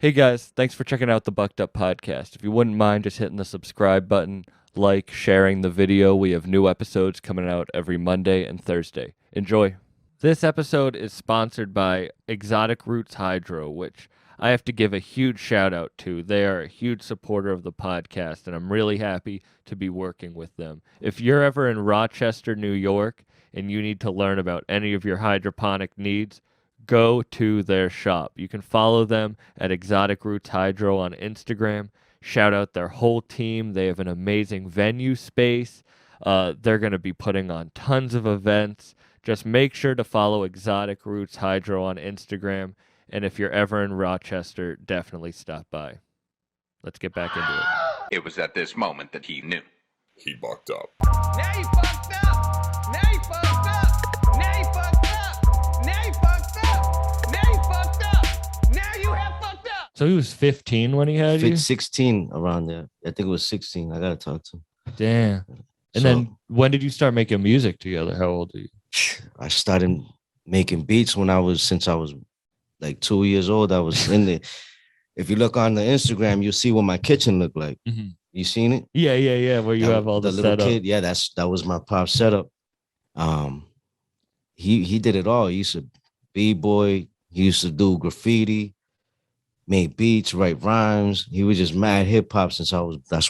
Hey guys, thanks for checking out the Bucked Up Podcast. If you wouldn't mind just hitting the subscribe button, like, sharing the video, we have new episodes coming out every Monday and Thursday. Enjoy. This episode is sponsored by Exotic Roots Hydro, which I have to give a huge shout out to. They are a huge supporter of the podcast, and I'm really happy to be working with them. If you're ever in Rochester, New York, and you need to learn about any of your hydroponic needs, go to their shop. You can follow them at Exotic Roots Hydro on Instagram. Shout out their whole team. They have an amazing venue space. They're going to be putting on tons of events. Just make sure to follow Exotic Roots Hydro on Instagram. And if you're ever in Rochester, definitely stop by. Let's get back into it. It was at this moment that he knew. He bucked up. Now you fucked up. Now you fucked up. Now you fucked up. Now you fucked up. Now you fucked up. Now you have fucked up. So he was 15 when he had you? 16 around there. I think it was 16. I gotta talk to him. Damn. And then when did you start making music together? How old are you? I started making beats since I was like 2 years old. I was in there. If you look on the Instagram, you'll see what my kitchen looked like. Mm-hmm. You seen it? Yeah. Where you have all the little setup. kid. Yeah, that was my pop setup. He did it all. He used to b-boy. He used to do graffiti, make beats, write rhymes. He was just mad hip hop that's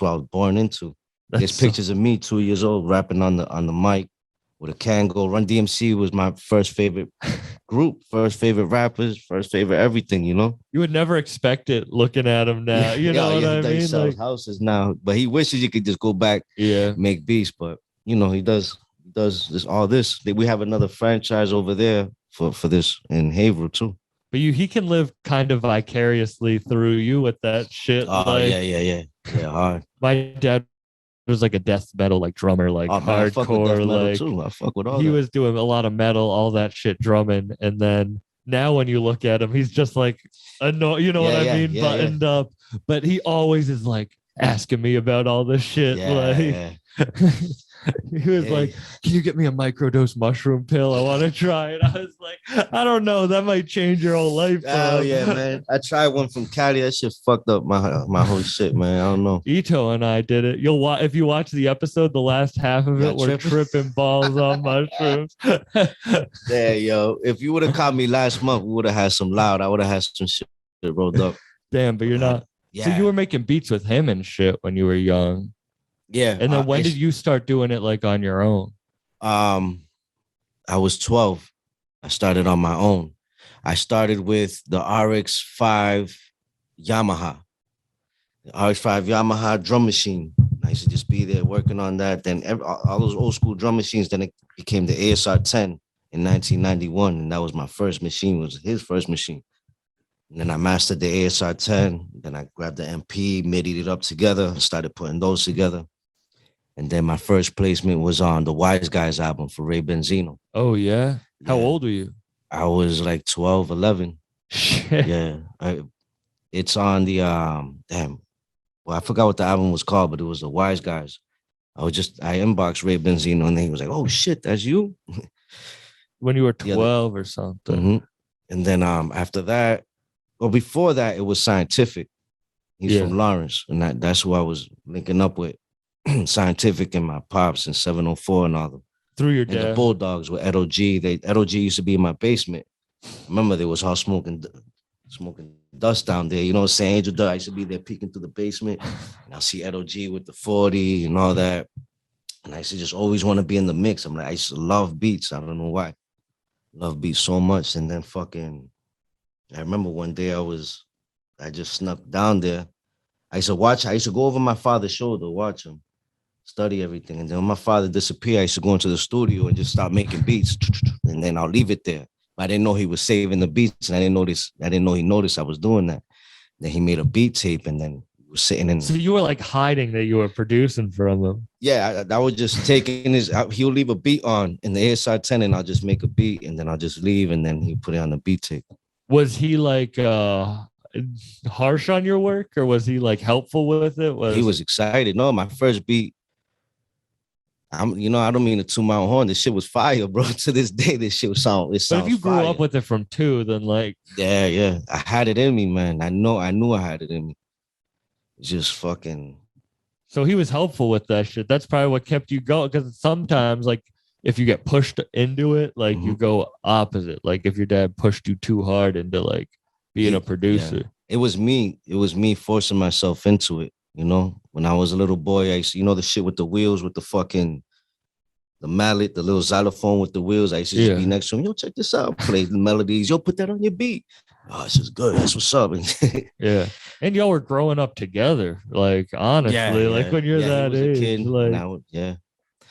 what I was born into. There's pictures of me 2 years old rapping on the mic with a Kango. Run DMC was my first favorite group, first favorite rappers, first favorite everything, you know? You would never expect it looking at him now. You know what I mean? He sells houses now, but he wishes he could just go back, make beats. But you know, he does all this. We have another franchise over there for this in Haverhill too. But he can live kind of vicariously through you with that shit. Oh, yeah, hard. My dad was like a death metal drummer, hardcore. Too. I fuck with all he that. was doing a lot of metal, all that shit drumming, and then now when you look at him, he's just like annoying, buttoned up. But he always is like asking me about all this shit. He was like, "Can you get me a microdose mushroom pill? I want to try it." I was like, "I don't know. That might change your whole life." Oh yeah, man. I tried one from Cali. That shit fucked up my whole shit, man. I don't know. Ito and I did it. If you watch the episode, the last half of it, we're tripping balls on mushrooms. Yeah, yo. If you would have caught me last month, we would have had some loud. I would have had some shit rolled up. Damn, but you're not. Yeah. So you were making beats with him and shit when you were young. Yeah. And then when did you start doing it on your own? I was 12. I started on my own. I started with the RX-5 Yamaha. The RX-5 Yamaha drum machine. I used to just be there working on that. Then all those old school drum machines, then it became the ASR-10 in 1991. And that was my first machine, was his first machine. And then I mastered the ASR-10. Then I grabbed the MP, midied it up together, started putting those together. And then my first placement was on the Wise Guys album for Ray Benzino. Oh, yeah? How old were you? I was like 12, 11. Shit. Yeah. It's on the, well, I forgot what the album was called, but it was the Wise Guys. I inboxed Ray Benzino and he was like, "Oh, shit, that's you?" When you were 12 or something. Mm-hmm. And then after that, before that, it was Scientific. He's from Lawrence. And that's who I was linking up with. Scientific and my pops and 704 and all them. Through your and dad. The Bulldogs with Edo G. Edo G used to be in my basement. Remember, they was all smoking dust down there. You know what I'm saying? Angel Dust. I used to be there peeking through the basement. And I see Edo G with the 40 and all that. And I used to just always want to be in the mix. I'm like, I used to love beats. I don't know why. Love beats so much. And then I remember one day I just snuck down there. I used to go over my father's shoulder, watch him, study everything. And then when my father disappeared, I used to go into the studio and just start making beats. And then I'll leave it there. But I didn't know he was saving the beats. And I didn't know he noticed I was doing that. Then he made a beat tape and then was sitting in. So you were hiding that you were producing from him. Yeah, I was just taking he'll leave a beat on in the ASR-10 and I'll just make a beat and then I'll just leave and then he'll put it on the beat tape. Was he harsh on your work or was he helpful with it? He was excited. No, my first beat, I don't mean to toot my own horn. This shit was fire, bro. To this day, this shit sounds But if you grew fire. up with it from 2, then like, Yeah. I had it in me, man. I knew I had it in me. Just fucking. so he was helpful with that shit. That's probably what kept you going. Because sometimes, like, if you get pushed into it, like you go opposite. Like if your dad pushed you too hard into like being a producer. Yeah. It was me forcing myself into it. You know, when I was a little boy, I used to, the shit with the wheels, with the mallet, the little xylophone with the wheels. I used to just be next to him. Yo, check this out. Play the melodies. Yo, put that on your beat. Oh, this is good. That's what's up. Yeah. And y'all were growing up together. Like, honestly, like when you're that age. Kid, like, yeah.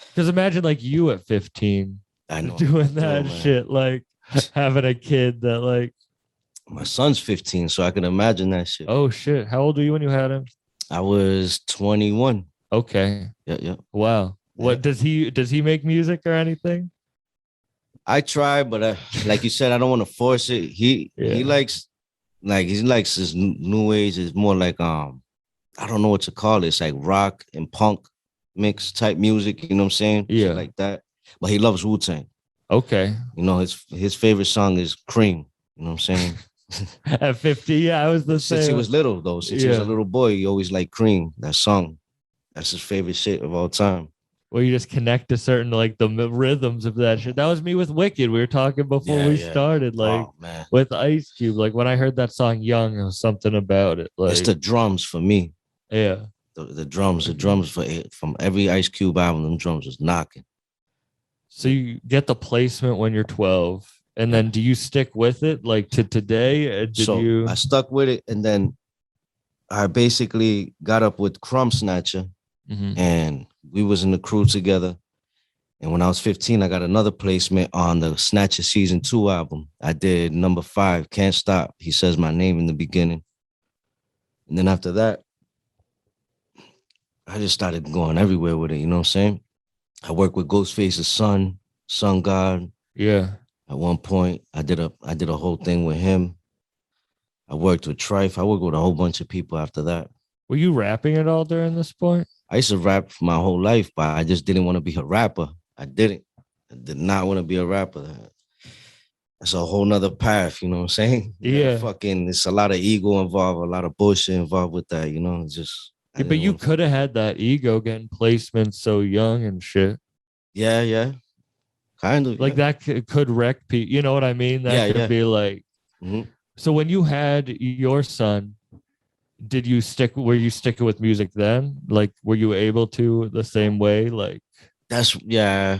Because imagine like you at 15 I know, doing that shit, like having a kid that like. My son's 15, so I can imagine that shit. Oh, shit. How old were you when you had him? I was 21. Okay. Yeah. Wow. What does he make music or anything? I try, but like you said, I don't want to force it. He likes his new age is more like I don't know what to call it. It's like rock and punk mix type music, you know what I'm saying? Yeah. Shit like that. But he loves Wu-Tang. Okay. You know, his favorite song is Cream. You know what I'm saying? At 50, yeah, I was the same. Since he was little, though. Since he was a little boy, he always liked Cream, that song. That's his favorite shit of all time. Where you just connect to certain, like, the rhythms of that shit. That was me with Wicked. We were talking before we started, like, with Ice Cube. Like, when I heard that song Young, it was something about it. Like, it's the drums for me. Yeah. The drums from every Ice Cube album, them drums was knocking. So you get the placement when you're 12. And then do you stick with it like to today? I stuck with it, and then I basically got up with Crumb Snatcher, and we was in the crew together. And when I was 15, I got another placement on the Snatcher Season 2 album. I did number 5, Can't Stop. He says my name in the beginning. And then after that, I just started going everywhere with it, you know what I'm saying? I worked with Ghostface's son, Sun God. Yeah. At one point, I did a whole thing with him. I worked with Trife. I worked with a whole bunch of people after that. Were you rapping at all during this point? I used to rap for my whole life, but I just didn't want to be a rapper. I did not want to be a rapper. That's a whole nother path, you know what I'm saying? Yeah. It's a lot of ego involved, a lot of bullshit involved with that, you know? It's just. Yeah, but you could have had that ego getting placements so young and shit. Yeah. Kind of. Like that could wreck people. You know what I mean? That could be like. So when you had your son, were you sticking with music then? Like, were you able to the same way? Like, yeah,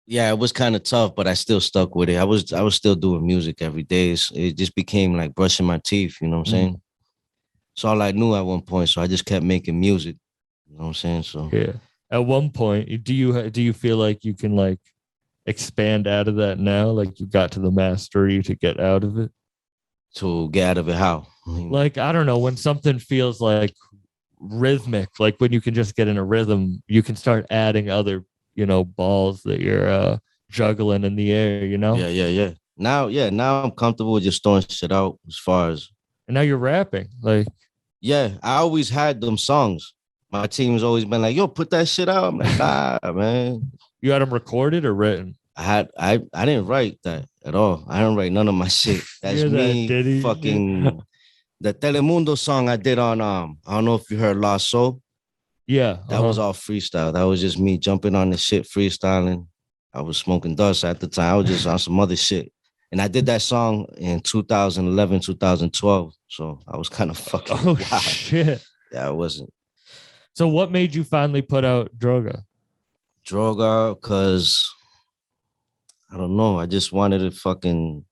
it was kind of tough, but I still stuck with it. I was still doing music every day. It just became like brushing my teeth, you know what I'm saying? It's all I knew at one point, so I just kept making music. You know what I'm saying? So yeah. At one point, do you feel like you can like expand out of that now? Like you got to the mastery to get out of it? To get out of it how? Like, I don't know, when something feels like rhythmic, like when you can just get in a rhythm, you can start adding other, balls that you're juggling in the air, Yeah. Now I'm comfortable with just throwing shit out as far as. And now you're rapping. Like, yeah, I always had them songs. My team's always been like, yo, put that shit out. I'm like, nah, man. You had them recorded or written? I didn't write that at all. I didn't write none of my shit. That's me fucking the Telemundo song I did on I don't know if you heard La Soul. Yeah. That was all freestyle. That was just me jumping on the shit, freestyling. I was smoking dust at the time. I was just on some other shit. And I did that song in 2011, 2012. So I was kind of fucking wild. Shit. Yeah, I wasn't. So what made you finally put out Droga? Droga, because I don't know. I just wanted to fucking.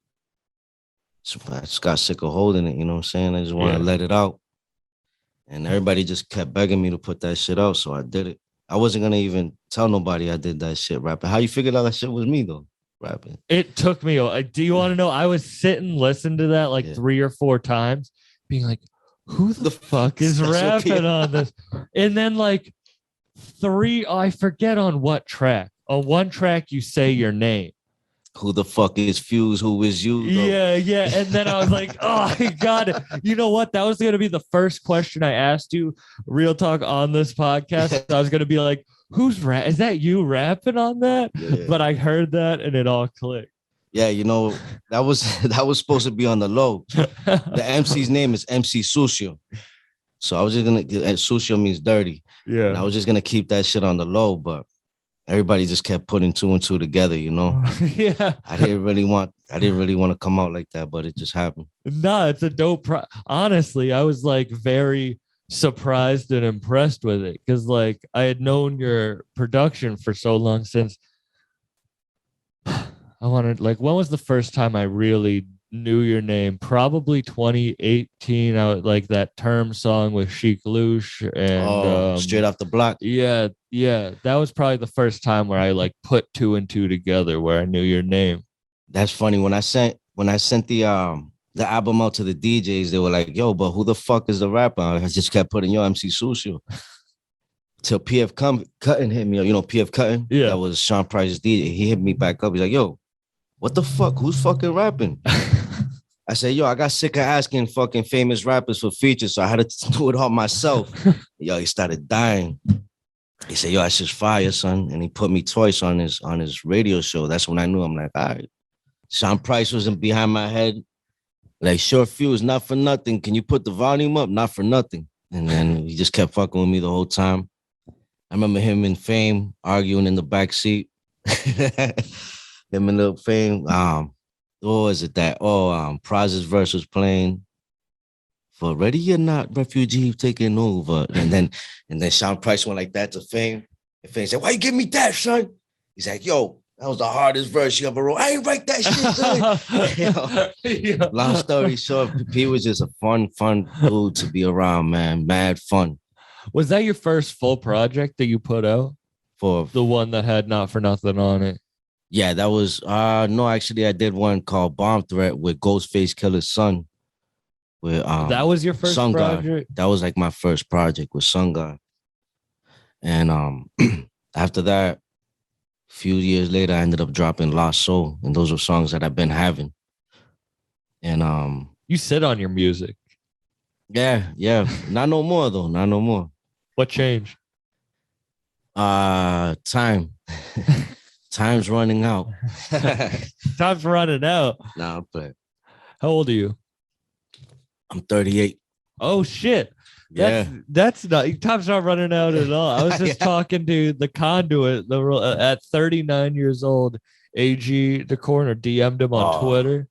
I just got sick of holding it. You know what I'm saying? I just wanted to let it out. And everybody just kept begging me to put that shit out. So I did it. I wasn't going to even tell nobody I did that shit rapping. How you figured out that shit was me, though? Rapping. It took me. Do you want to know? I was sitting, listening to that like 3 or 4 times, being like, who the fuck is rapping on this? And then like I forget on what track. On one track, you say your name. Who the fuck is Fuse? Who is you? Though? Yeah. And then I was like, oh, I got it. You know what? That was going to be the first question I asked you, real talk, on this podcast. I was going to be like, Is that you rapping on that? Yeah. But I heard that and it all clicked. Yeah, you know, that was that was supposed to be on the low. The MC's name is MC Sucio. So I was just gonna, and Sucio means dirty. And I Yeah. was just gonna keep that shit on the low, but everybody just kept putting two and two together, you know. Yeah. I didn't really want to come out like that, but it just happened. No, it's a dope. Honestly, I was like very surprised and impressed with it because like I had known your production for so long since I wanted like when was the first time I really knew your name? Probably 2018. I would like that term song with Chic Luche and Straight off the block. yeah, yeah. That was probably the first time where I like put two and two together where I knew your name. That's funny. When I sent the album out to the DJs, they were like, "Yo, but who the fuck is the rapper?" I just kept putting "Yo, MC Sucio." Till PF Cutting hit me. You know PF Cutting? Yeah. That was Sean Price's DJ. He hit me back up. He's like, "Yo, what the fuck? Who's fucking rapping?" I said, "Yo, I got sick of asking fucking famous rappers for features, so I had to do it all myself." Yo, he started dying. He said, "Yo, that's just fire, son." And he put me twice on his radio show. That's when I knew. I'm like, all right. Sean Price wasn't behind my head. Like, Shortfyuz, not for nothing. Can you put the volume up? Not for nothing. And then he just kept fucking with me the whole time. I remember him in Fame arguing in the back seat. Him in the Fame. What was it that? Praz's verse was playing for Ready or Not, Refugee taking over. And then Sean Price went like that to Fame. And Fame said, "Why you give me that, son?" He's like, "Yo, that was the hardest verse you ever wrote. I ain't write that shit, son." You know? Long story short, P was just a fun dude to be around, man. Mad fun. Was that your first full project that you put out? For The one that had Not For Nothing on it? yeah, that was no, actually I did one called Bomb Threat with Ghostface Killer's son. With That was your first Sun God. project? That was like my first project with Sun God. And after that, a few years later, I ended up dropping Lost Soul, and those were songs that I've been having. And You sit on your music. yeah, not no more though, not no more. What changed? Time. Time's running out. Time's running out. Nah, but How old are you? I'm 38. Oh shit. Yeah. That's not time's not running out at all. I was just talking to the conduit at 39 years old. AG the corner DM'd him on Twitter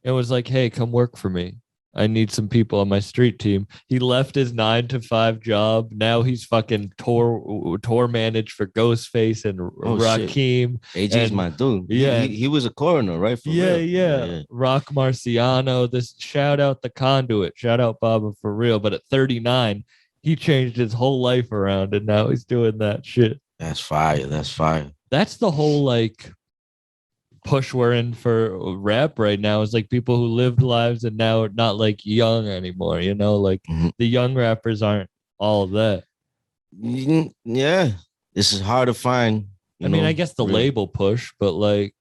and was like, "Hey, come work for me. I need some people on my street team." He left his 9-to-5 job. Now he's fucking tour managed for Ghostface and Rakim. AG's my dude. Yeah. He was a coroner, right? For Yeah, real. yeah. Rock Marciano. This shout out the conduit. Shout out Baba for real. But at 39, he changed his whole life around and now he's doing that shit. That's fire. That's fire. That's the whole like push we're in for rap right now is like people who lived lives and now are not like young anymore, you know, like the young rappers aren't all that. Yeah, this is hard to find. I mean, I guess the label push, but like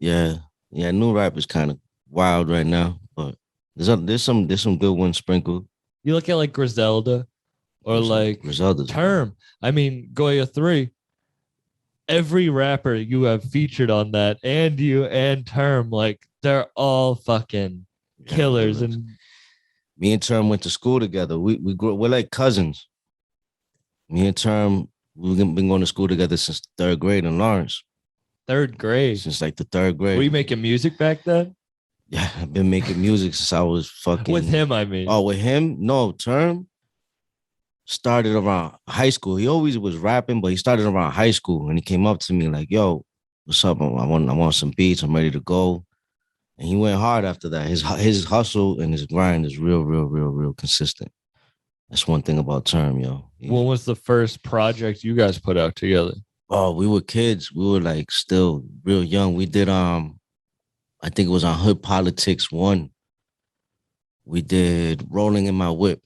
yeah, new rap is kind of wild right now, but there's some good ones sprinkled. You look at like Griselda or like Griselda's Term. I mean, Goya 3. Every rapper you have featured on that, and you and Term, like they're all fucking killers. And me and Term went to school together. We're like cousins. Me and Term, we've been going to school together since 3rd grade in Lawrence. 3rd grade? Since like the 3rd grade. Were you making music back then? Yeah, I've been making music since I was fucking. With him, I mean. Oh, with him? No, Term started around high school. He always was rapping, but he started around high school, and he came up to me like, "Yo, what's up? I want some beats. I'm ready to go." And he went hard after that. His hustle and his grind is real consistent. That's one thing about Term, yo. What was the first project you guys put out together? Oh, we were kids. We were like still real young. We did I think it was on Hood Politics 1. We did Rolling in My Whip.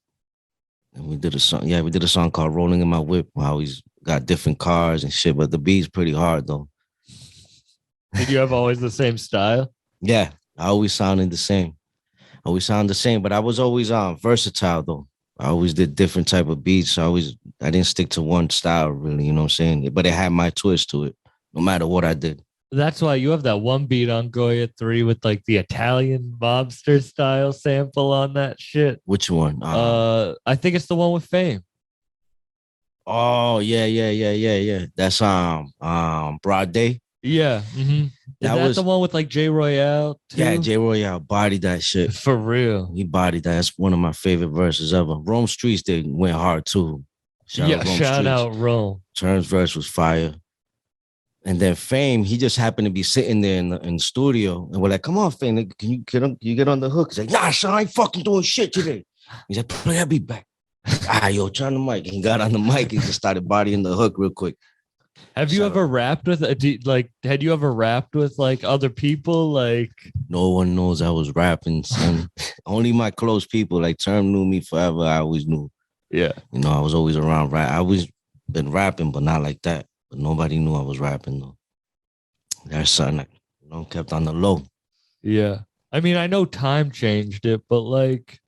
And we did a song. Yeah, we did a song called Rolling in My Whip, how he's got different cars and shit, but the beat's pretty hard though. Did you have always the same style? Yeah, I always sounded the same. But I was always versatile though. I always did different type of beats. I didn't stick to one style really, you know what I'm saying? But it had my twist to it, no matter what I did. That's why you have that one beat on Goya 3 with like the Italian mobster style sample on that shit. Which one? I think it's the one with Fame. Oh yeah. That's Broad Day. Yeah. Mm-hmm. Is That that was the one with like J Royale too? yeah. J. Royale bodied that shit. For real. He bodied that. That's one of my favorite verses ever. Rome Streets they went hard too. Shout Streets. out Rome. Terms verse was fire. And then Fame, he just happened to be sitting there in the studio, and we're like, "Come on, Fame, can you get on the hook?" He's like, "Nah, son, I ain't fucking doing shit today." He's like, "Play that beat back." Yo, turn the mic. And he got on the mic and just started bodying the hook real quick. Have you ever rapped with had you ever rapped with like other people? Like No one knows I was rapping, son. Only my close people. Like Term knew me forever. I always knew. Yeah. You know, I was always around rap. I always been rapping, but not like that. But nobody knew I was rapping though. There's something that, kept on the low. Yeah. I mean, I know time changed it, but like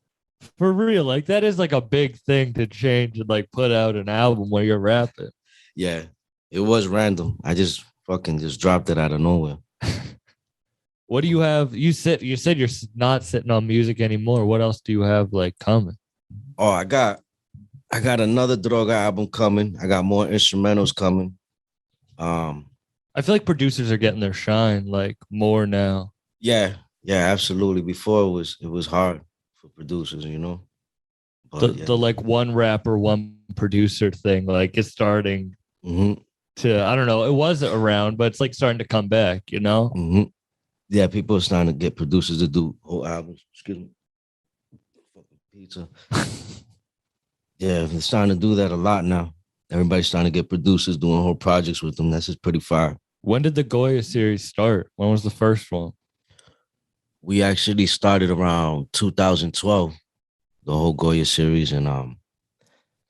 for real, like that is like a big thing to change and like put out an album where you're rapping. Yeah, it was random. I just fucking just dropped it out of nowhere. What do you have? You said you're not sitting on music anymore. What else do you have like coming? Oh, I got another Droga album coming. I got more instrumentals coming. I feel like producers are getting their shine like more now. Yeah, absolutely. Before it was hard for producers, But, The like one rapper, one producer thing, like it's starting to, I don't know, it was around, but it's like starting to come back, Yeah, people are starting to get producers to do whole albums. Excuse me. Fucking pizza. Yeah, they're starting to do that a lot now. Everybody's starting to get producers doing whole projects with them. That's just pretty fire. When did the Goya series start? When was the first one? We actually started around 2012, the whole Goya series, and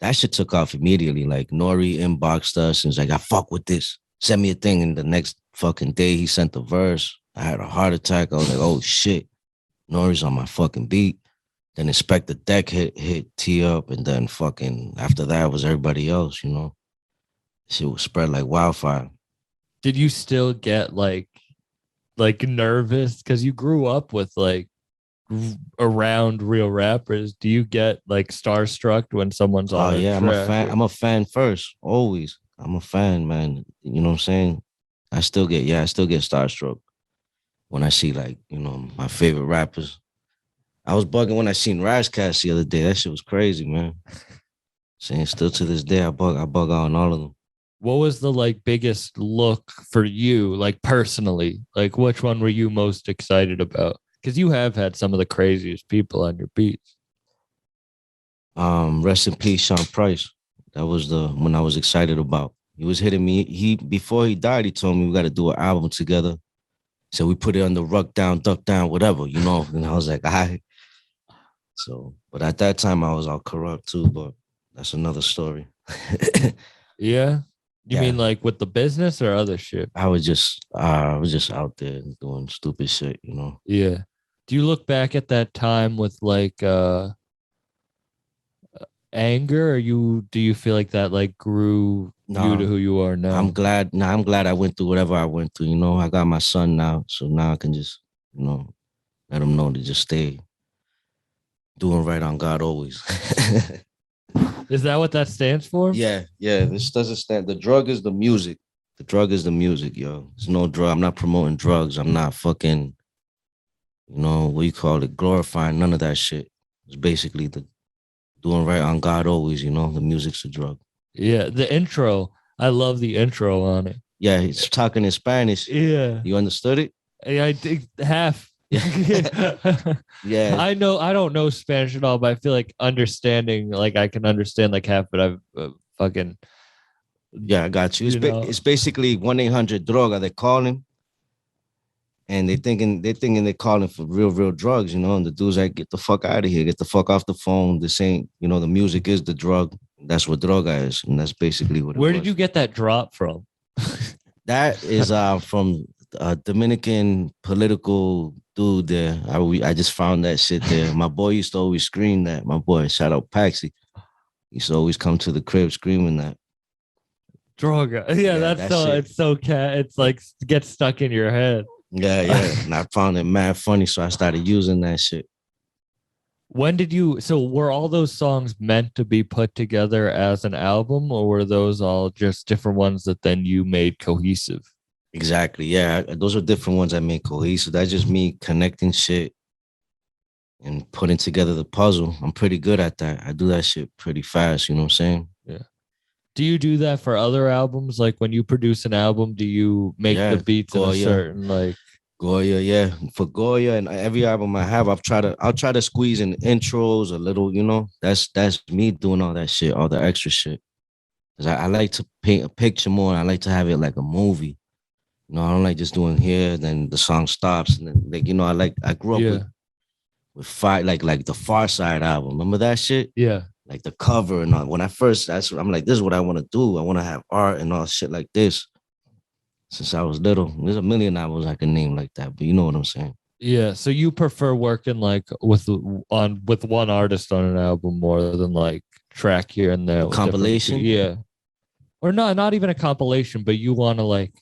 that shit took off immediately. Like Nori inboxed us and was like, "I fuck with this. Send me a thing." And the next fucking day, he sent the verse. I had a heart attack. I was like, "Oh shit, Nori's on my fucking beat." Then Inspector Deck hit T up, and then fucking after that was everybody else. Shit was spread like wildfire. Did you still get like nervous because you grew up with like around real rappers? Do you get like starstruck when someone's on? Oh yeah, I'm a fan. I'm a fan first, always. I'm a fan, man. You know what I'm saying? I still get starstruck when I see like my favorite rappers. I was bugging when I seen Razcast the other day. That shit was crazy, man. Saying still to this day, I bug out on all of them. What was the like biggest look for you, like personally? Like which one were you most excited about? Because you have had some of the craziest people on your beats. Rest in peace, Sean Price. That was the one I was excited about. He was hitting me. Before he died, he told me we got to do an album together. So we put it on the Ruck Down, Duck Down, whatever, And I was like, all right. So, but at that time I was all corrupt too, but that's another story. Yeah. You mean like with the business or other shit? I was just out there doing stupid shit, Yeah. Do you look back at that time with like anger, or do you feel like that like grew you to who you are now? I'm glad I went through whatever I went through. I got my son now, so now I can just, let him know to just stay doing right on God always. Is that what that stands for? Yeah. This doesn't stand. The drug is the music. The drug is the music, yo. There's no drug. I'm not promoting drugs. I'm not fucking, what you call it, glorifying none of that shit. It's basically the doing right on God always, the music's a drug. Yeah, the intro. I love the intro on it. Yeah, he's talking in Spanish. Yeah. You understood it? Yeah, I think half. Yeah. I don't know Spanish at all, but I feel like understanding, like I can understand like half, but I've fucking. Yeah, I got you. It's basically 1-800-DROGA. They call him, and they're thinking they're calling for real drugs, And the dude's like, get the fuck out of here, get the fuck off the phone. This ain't, the music is the drug. That's what droga is, and that's basically what. Where did you get that drop from? That is from Dominican political dude there. I just found that shit there. My boy used to always scream that. My boy, shout out Paxi. He used to always come to the crib screaming that. Droga. Yeah, that's that so shit. it's so it's like gets stuck in your head. Yeah. And I found it mad funny, so I started using that shit. When did you so were all those songs meant to be put together as an album, or were those all just different ones that then you made cohesive? Exactly. Yeah. Those are different ones I make cohesive. That's just me connecting shit and putting together the puzzle. I'm pretty good at that. I do that shit pretty fast. You know what I'm saying? Yeah. Do you do that for other albums? Like when you produce an album, do you make Yeah, the beats in a Goya. certain like Goya, yeah. For Goya and every album I have, I'll try to squeeze in intros a little, you know. That's me doing all that shit, all the extra shit. Cause I like to paint a picture more. I like to have it like a movie. You know, I don't like just doing here, then the song stops. And then like, you know, I grew up yeah, with like the Far Side album. Remember that shit? yeah. Like the cover and all. When I first, I'm like, this is what I want to do. I want to have art and all shit like this. Since I was little, there's a million albums I can name like that, but you know what I'm saying. Yeah. So you prefer working like with one artist on an album more than like track here and there. A compilation? Yeah. Or not even a compilation, but you want to like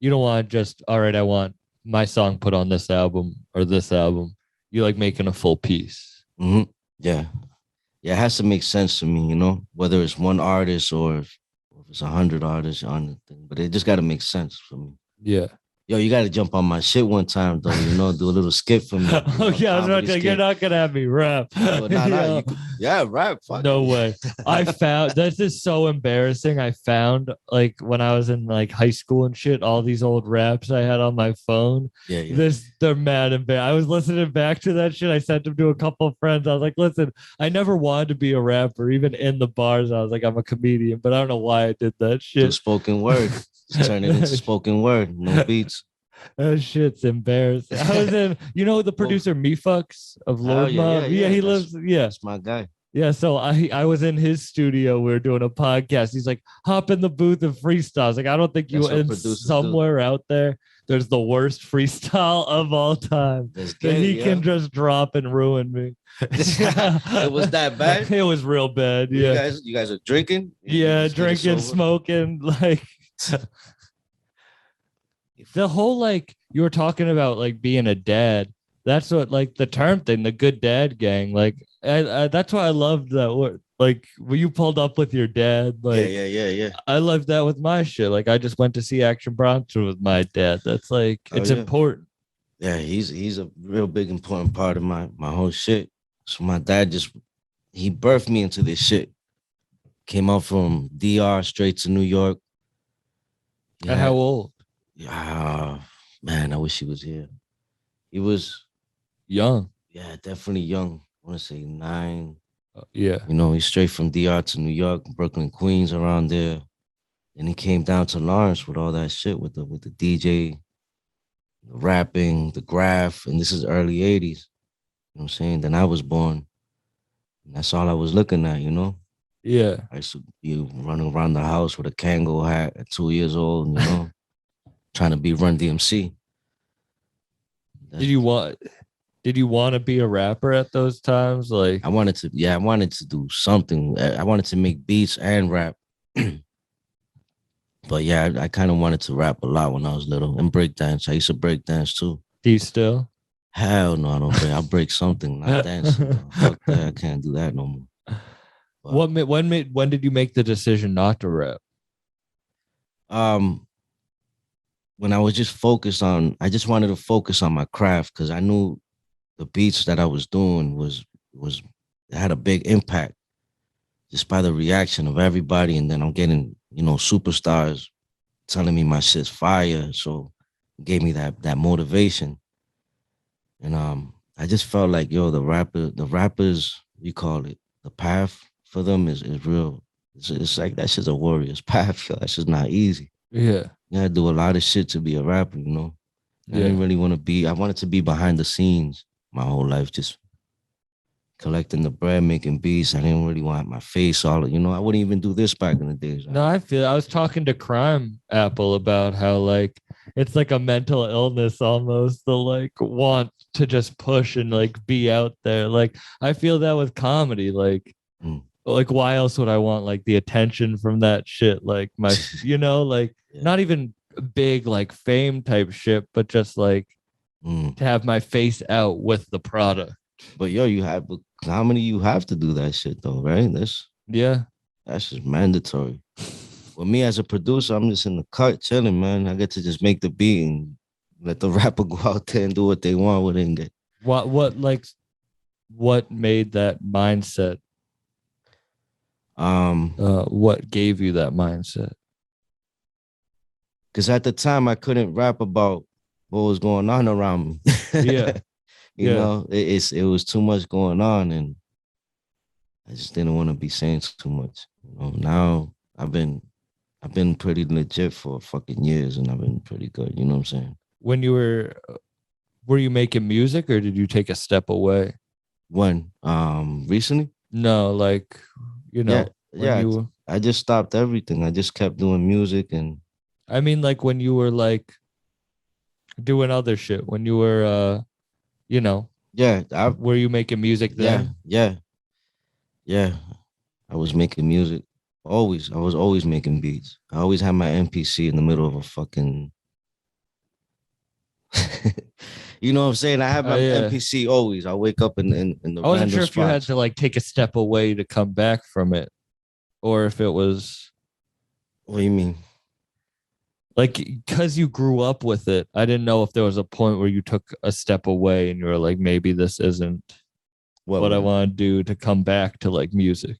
you don't want just all right, I want my song put on this album or this album. You like making a full piece. Mm-hmm. Yeah. Yeah, it has to make sense to me, you know, whether it's one artist or if it's 100 artists on the thing, but it just got to make sense for me. Yeah. Yo, you got to jump on my shit one time, though, you know, do a little skit for me. Oh, yeah, you're not going to have me rap. Yeah, rap. Fuck no it. way. I found this is so embarrassing. I found like when I was in like high school and shit, all these old raps I had on my phone. Yeah. They're mad embarrassing. I was listening back to that shit. I sent them to a couple of friends. I was like, listen, I never wanted to be a rapper, even in the bars. I was like, I'm a comedian, but I don't know why I did that shit. Do spoken word. Just turn it into spoken word. No beats. That shit's embarrassing. I was in, you know, the producer Mefucks of Lord Mob. Yeah, he lives. Yeah, that's my guy. Yeah, so I was in his studio. We were doing a podcast. He's like, hop in the booth and freestyle. I was like, I don't think you and somewhere out there there's the worst freestyle of all time that he can just drop and ruin me. It was that bad. It was real bad. Yeah, you guys are drinking. Yeah, drinking, smoking, like. The whole like you were talking about like being a dad. That's what like the term thing, the good dad gang. Like I that's why I loved that word. Like when you pulled up with your dad. Like yeah. I loved that with my shit. Like I just went to see Action Bronson with my dad. That's like it's important. Yeah, he's a real big important part of my whole shit. So my dad he birthed me into this shit. Came out from DR straight to New York. Yeah. How old? Man, I wish he was here. He was young. Yeah, definitely young. I want to say 9. Yeah. You know, he's straight from DR to New York, Brooklyn, Queens, around there. And he came down to Lawrence with all that shit, with the DJ, the rapping, the graph, and this is early 80s. You know what I'm saying? Then I was born. And that's all I was looking at, you know? Yeah. I used to be running around the house with a Kango hat at 2 years old, you know? Trying to be Run DMC. Did you want to be a rapper at those times? Like I wanted to do something. I wanted to make beats and rap. But yeah, I kind of wanted to rap a lot when I was little and break dance. I used to break dance too. Do you still? Hell no, I don't break. I'll break something, not dancing. Fuck that. I can't do that no more. But, when did you make the decision not to rap? When I was just I just wanted to focus on my craft because I knew the beats that I was doing it had a big impact just by the reaction of everybody. And then I'm getting, you know, superstars telling me my shit's fire. So it gave me that motivation. And I just felt like, yo, the rappers, we call it, the path for them is real. It's like that shit's a warrior's path, yo. That shit's not easy. Yeah. Yeah, I do a lot of shit to be a rapper, you know. I didn't really want to be. I wanted to be behind the scenes my whole life, just collecting the bread, making beats. I didn't really want my face all, you know. I wouldn't even do this back in the days. No, I was talking to Crime Apple about how like it's like a mental illness almost, the like want to just push and like be out there. Like I feel that with comedy, Mm. like why else would I want like the attention from that shit? Like my, like Yeah. not even big like fame type shit, but just like Mm. to have my face out with the product. But yo, but comedy, you have to do that shit though, right? Yeah. That's just mandatory. Well, me as a producer, I'm just in the cut chilling, man. I get to just make the beat and let the rapper go out there and do what they want with it and get. What made that mindset? What gave you that mindset? Because at the time I couldn't rap about what was going on around me. Yeah. You Yeah. know, it was too much going on, and I just didn't want to be saying too much. You know, now I've been pretty legit for fucking years, and I've been pretty good. You know what I'm saying? When you were you making music or did you take a step away? When recently, No, like yeah, when yeah, you I just stopped everything. I just kept doing music, and I mean like when you were like doing other shit, when you were you know, yeah, were you making music yeah, then? yeah, yeah. I was making music. Always, I was always making beats. I always had my MPC in the middle of a fucking. You know what I'm saying? I have my Yeah. MPC always. I wake up in the I wasn't random sure if you had spots. to like take a step away to come back from it or if it was What do you mean? like because you grew up with it. I didn't know if there was a point where you took a step away and you were like, maybe this isn't what I What? want to do to come back to like music.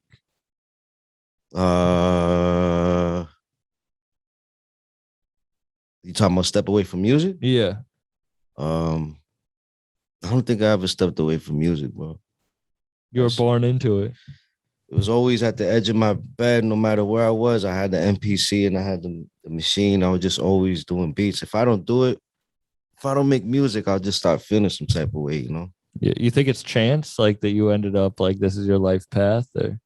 Uh, you talking about step away from music? Yeah. Um, I don't think I ever stepped away from music, bro. You were That's born into it. It was always at the edge of my bed, no matter where I was. I had the MPC and I had the machine. I was just always doing beats. If I don't do it, if I don't make music, I'll just start feeling some type of way, you know? Yeah. You think it's chance like that you ended up like this is your life path or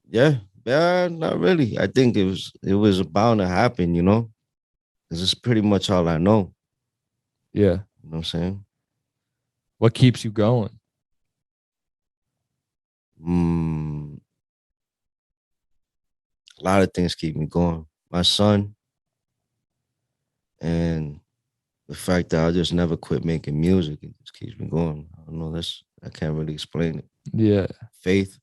Yeah, yeah, not really. I think it was bound to happen, you know? Because it's pretty much all I know. yeah. You know what I'm saying? What keeps you going? Mm, a lot of things keep me going. My son and the fact that I just never quit making music, it just keeps me going. I don't know. I can't really explain it. Yeah. Faith.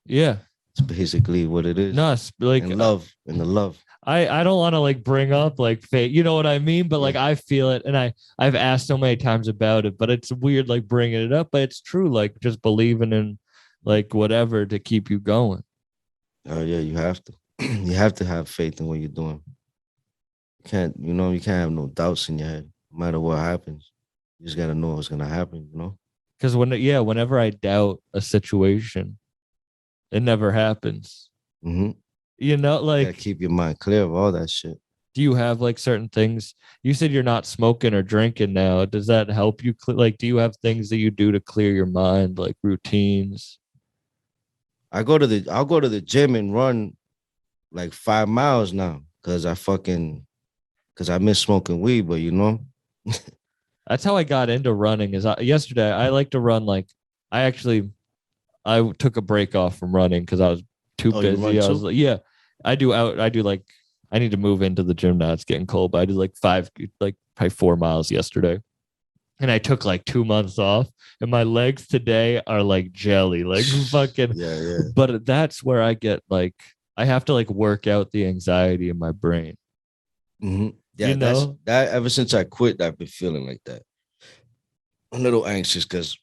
Yeah. It's basically what it is. No, it's like And love. And the love. I don't want to like bring up like fate, you know what I mean? But like Yeah. I feel it, and I've asked so many times about it, but it's weird like bringing it up. But it's true, like just believing in like whatever to keep you going. Oh yeah, you have to. You have to have faith in what you're doing. You can't have no doubts in your head, no matter what happens. You just gotta know what's gonna happen, you know? Because whenever I doubt a situation, it never happens. Mm-hmm. You know, You gotta like keep your mind clear of all that shit. do you have like certain things? You said you're not smoking or drinking now. Does that help you? Like, do you have things that you do to clear your mind, like routines? I'll go to the gym and run like 5 miles now because I miss smoking weed, but you know. That's how I got into running. Yesterday I like to run like I actually I took a break off from running because I was too Oh, you run busy. I was too? like, yeah, I do like I need to move into the gym now. It's getting cold, but I did like probably 4 miles yesterday. And I took like 2 months off, and my legs today are like jelly, like fucking. Yeah, yeah. But that's where I get like I have to like work out the anxiety in my brain. Mm-hmm. You Yeah, that's know? that. Ever since I quit, I've been feeling like that. I'm a little anxious because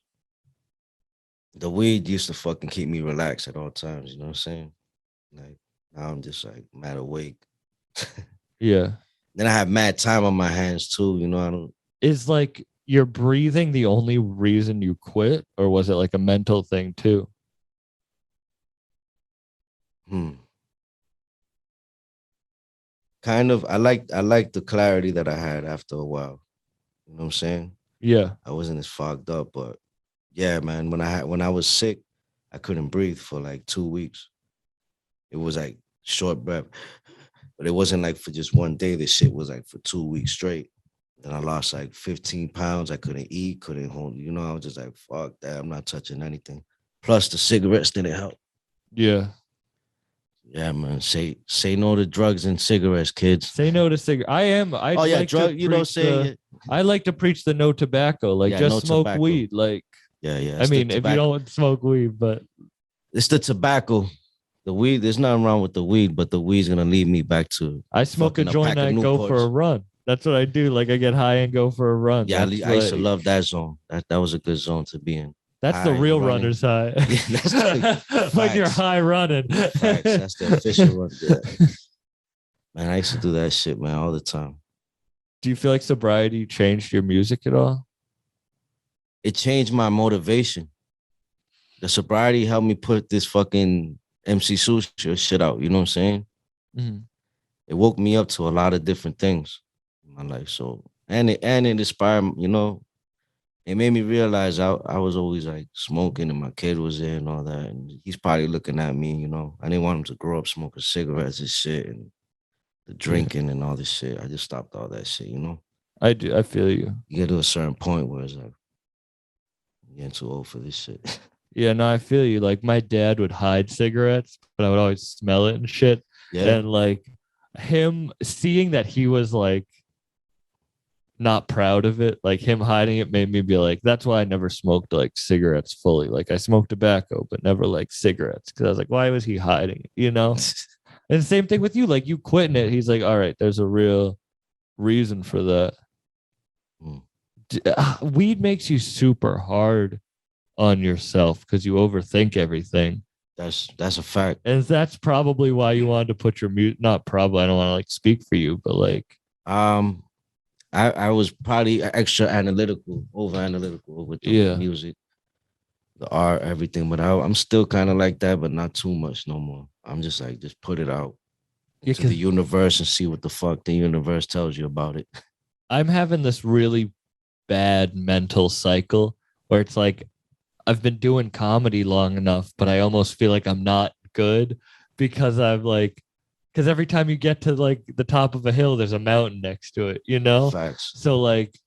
the weed used to fucking keep me relaxed at all times. You know what I'm saying? Like now I'm just like mad awake. Yeah. Then I have mad time on my hands too. You know, I don't. Is like your breathing the only reason you quit, or was it like a mental thing too? Hmm. Kind of. I like the clarity that I had after a while. You know what I'm saying? Yeah. I wasn't as fogged up, but yeah, man. When I was sick, I couldn't breathe for like 2 weeks. It was like short breath. But it wasn't like for just one day. This shit was like for 2 weeks straight. Then I lost like 15 pounds. I couldn't eat, couldn't hold, I was just like, fuck that. I'm not touching anything. Plus the cigarettes didn't help. Yeah. Yeah, man. Say no to drugs and cigarettes, kids. Say no to cigarettes. I like drug, to I like to preach the no tobacco. Like, just no smoke tobacco. weed. Like, Yeah. I mean, if you don't smoke weed, but it's the tobacco. The weed, there's nothing wrong with the weed, but the weed's gonna lead me back to. I smoke a joint and I go for a run. That's what I do. Like, I get high and go for a run. Yeah, I used to love that zone. That was a good zone to be in. That's high, the real runner's high. Yeah, that's when you're high running. Facts. That's the official run. Yeah. Man, I used to do that shit, man, all the time. Do you feel like sobriety changed your music at all? It changed my motivation. The sobriety helped me put this fucking MC Sushi shit out. You know what I'm saying? Mm-hmm. It woke me up to a lot of different things in my life. So, and it inspired, it made me realize I was always like smoking and my kid was there and all that. And he's probably looking at me, I didn't want him to grow up smoking cigarettes and shit and the drinking and all this shit. I just stopped all that shit, I do. I feel you. You get to a certain point where it's like, I'm getting too old for this shit. Yeah, no, I feel you. Like, my dad would hide cigarettes, but I would always smell it and shit. Yeah. And like him seeing that he was like not proud of it, like him hiding it made me be like, that's why I never smoked like cigarettes fully. Like, I smoked tobacco, but never like cigarettes. Cause I was like, why was he hiding it? And same thing with you, like you quitting it. He's like, all right, there's a real reason for that. Weed makes you super hard on yourself because you overthink everything. That's a fact. And that's probably why you wanted to put your mute. Not probably, I don't want to like speak for you, but like I was probably extra analytical, over analytical with the music, the art, everything. But I'm still kind of like that, but not too much no more. I'm just like, just put it out to the universe and see what the fuck the universe tells you about it. I'm having this really bad mental cycle where it's like, I've been doing comedy long enough, but I almost feel like I'm not good because because every time you get to like the top of a hill, there's a mountain next to it, Facts. So like,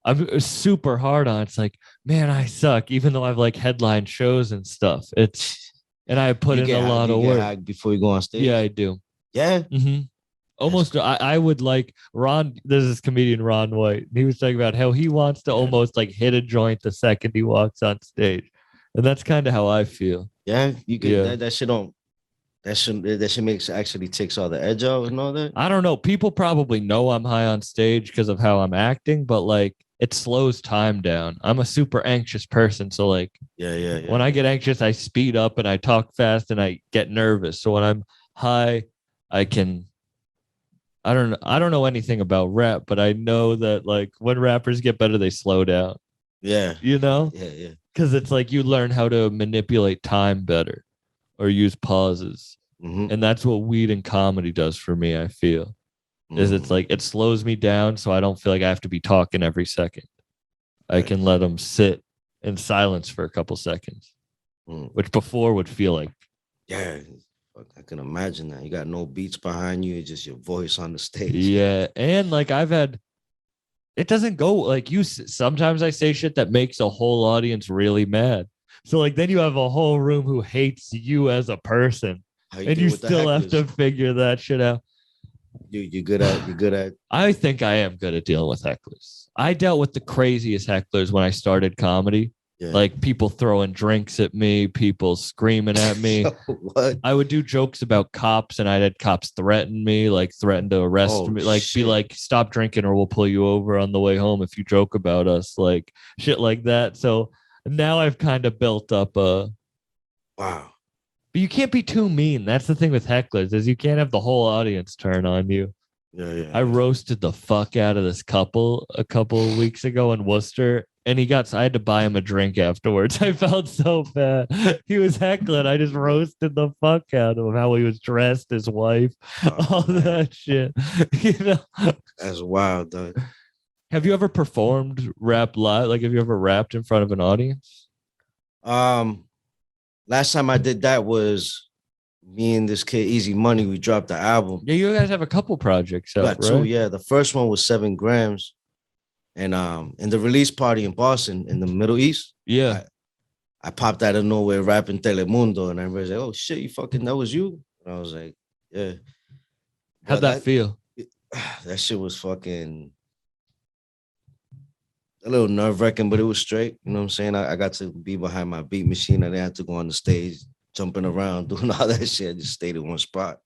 I'm super hard on it. It's like, man, I suck, even though I've like headlined shows and stuff. And I put in a lot of work before you go on stage. Yeah, I do. Yeah. Mm-hmm. Almost, I would like Ron. There's this comedian Ron White. And he was talking about how he wants to almost like hit a joint the second he walks on stage, and that's kind of how I feel. Yeah, you get that shit don't. That shit actually takes all the edge out and all that. I don't know. People probably know I'm high on stage because of how I'm acting, but like it slows time down. I'm a super anxious person, so like when I get anxious, I speed up and I talk fast and I get nervous. So when I'm high, I don't know anything about rap, but I know that like when rappers get better, they slow down. Yeah. Yeah. Because it's like you learn how to manipulate time better or use pauses. Mm-hmm. And that's what weed and comedy does for me, I feel. Is it's like it slows me down so I don't feel like I have to be talking every second. I can let them sit in silence for a couple seconds, which before would feel like. Yeah. I can imagine that. You got no beats behind you. It's just your voice on the stage. Yeah. And like it doesn't go like sometimes I say shit that makes a whole audience really mad. So like then you have a whole room who hates you as a person. And you still have to figure that shit out. You're good at. I think I am good at dealing with hecklers. I dealt with the craziest hecklers when I started comedy. Yeah. Like people throwing drinks at me, people screaming at me. What? I would do jokes about cops and I had cops threaten me, like threaten to arrest me, like shit. Be like, stop drinking or we'll pull you over on the way home if you joke about us, like shit like that. So now I've kind of built up a wow. But you can't be too mean. That's the thing with hecklers is you can't have the whole audience turn on you. Yeah. I roasted the fuck out of this couple a couple of weeks ago in Worcester. And I had to buy him a drink afterwards. I felt so bad. He was heckling. I just roasted the fuck out of him. How he was dressed, his wife, all that shit. That's wild, though. Have you ever performed rap live? Like, have you ever rapped in front of an audience? Last time I did that was me and this kid Easy Money, we dropped the album. Yeah, you guys have a couple projects We out, got two, right? yeah. The first one was 7 grams. And in the release party in Boston, in the Middle East, Yeah. I popped out of nowhere rapping Telemundo, and everybody's like, "Oh shit, you fucking that was you?" And I was like, "Yeah." How'd But that feel? that shit was fucking a little nerve-wracking, but it was straight. You know what I'm saying? I got to be behind my beat machine. I didn't have to go on the stage, jumping around, doing all that shit. I just stayed in one spot.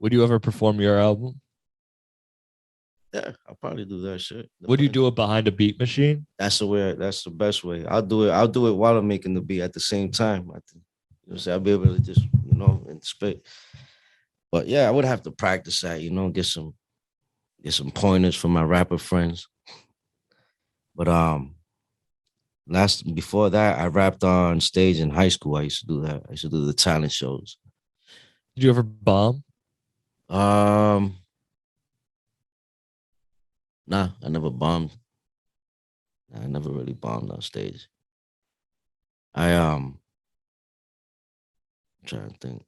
Would you ever perform your album? Yeah, I'll probably do that shit. Would you do it behind a beat machine? That's the way. That's the best way. I'll do it. I'll do it while I'm making the beat at the same time. I think. You know, so I'll be able to just, and spit. But yeah, I would have to practice that. Get some pointers from my rapper friends. But before that, I rapped on stage in high school. I used to do that. I used to do the talent shows. Did you ever bomb? Nah, I never bombed. I never really bombed on stage. I'm trying to think.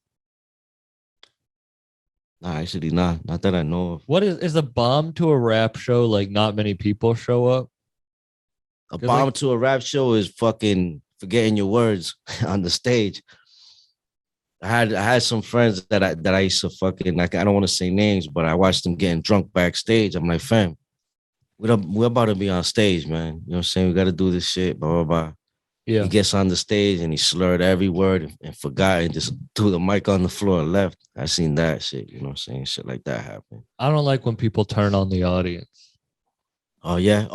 Nah, actually, not that I know of. What is a bomb to a rap show? Like not many people show up. A bomb to a rap show is fucking forgetting your words on the stage. I had some friends that I used to fucking, like, I don't want to say names, but I watched them getting drunk backstage. I'm like, fam, we're about to be on stage, man. You know what I'm saying? We got to do this shit, blah, blah, blah. Yeah. He gets on the stage and he slurred every word and forgot and just threw the mic on the floor and left. I seen that shit, you know what I'm saying? Shit like that happen. I don't like when people turn on the audience. Oh, yeah?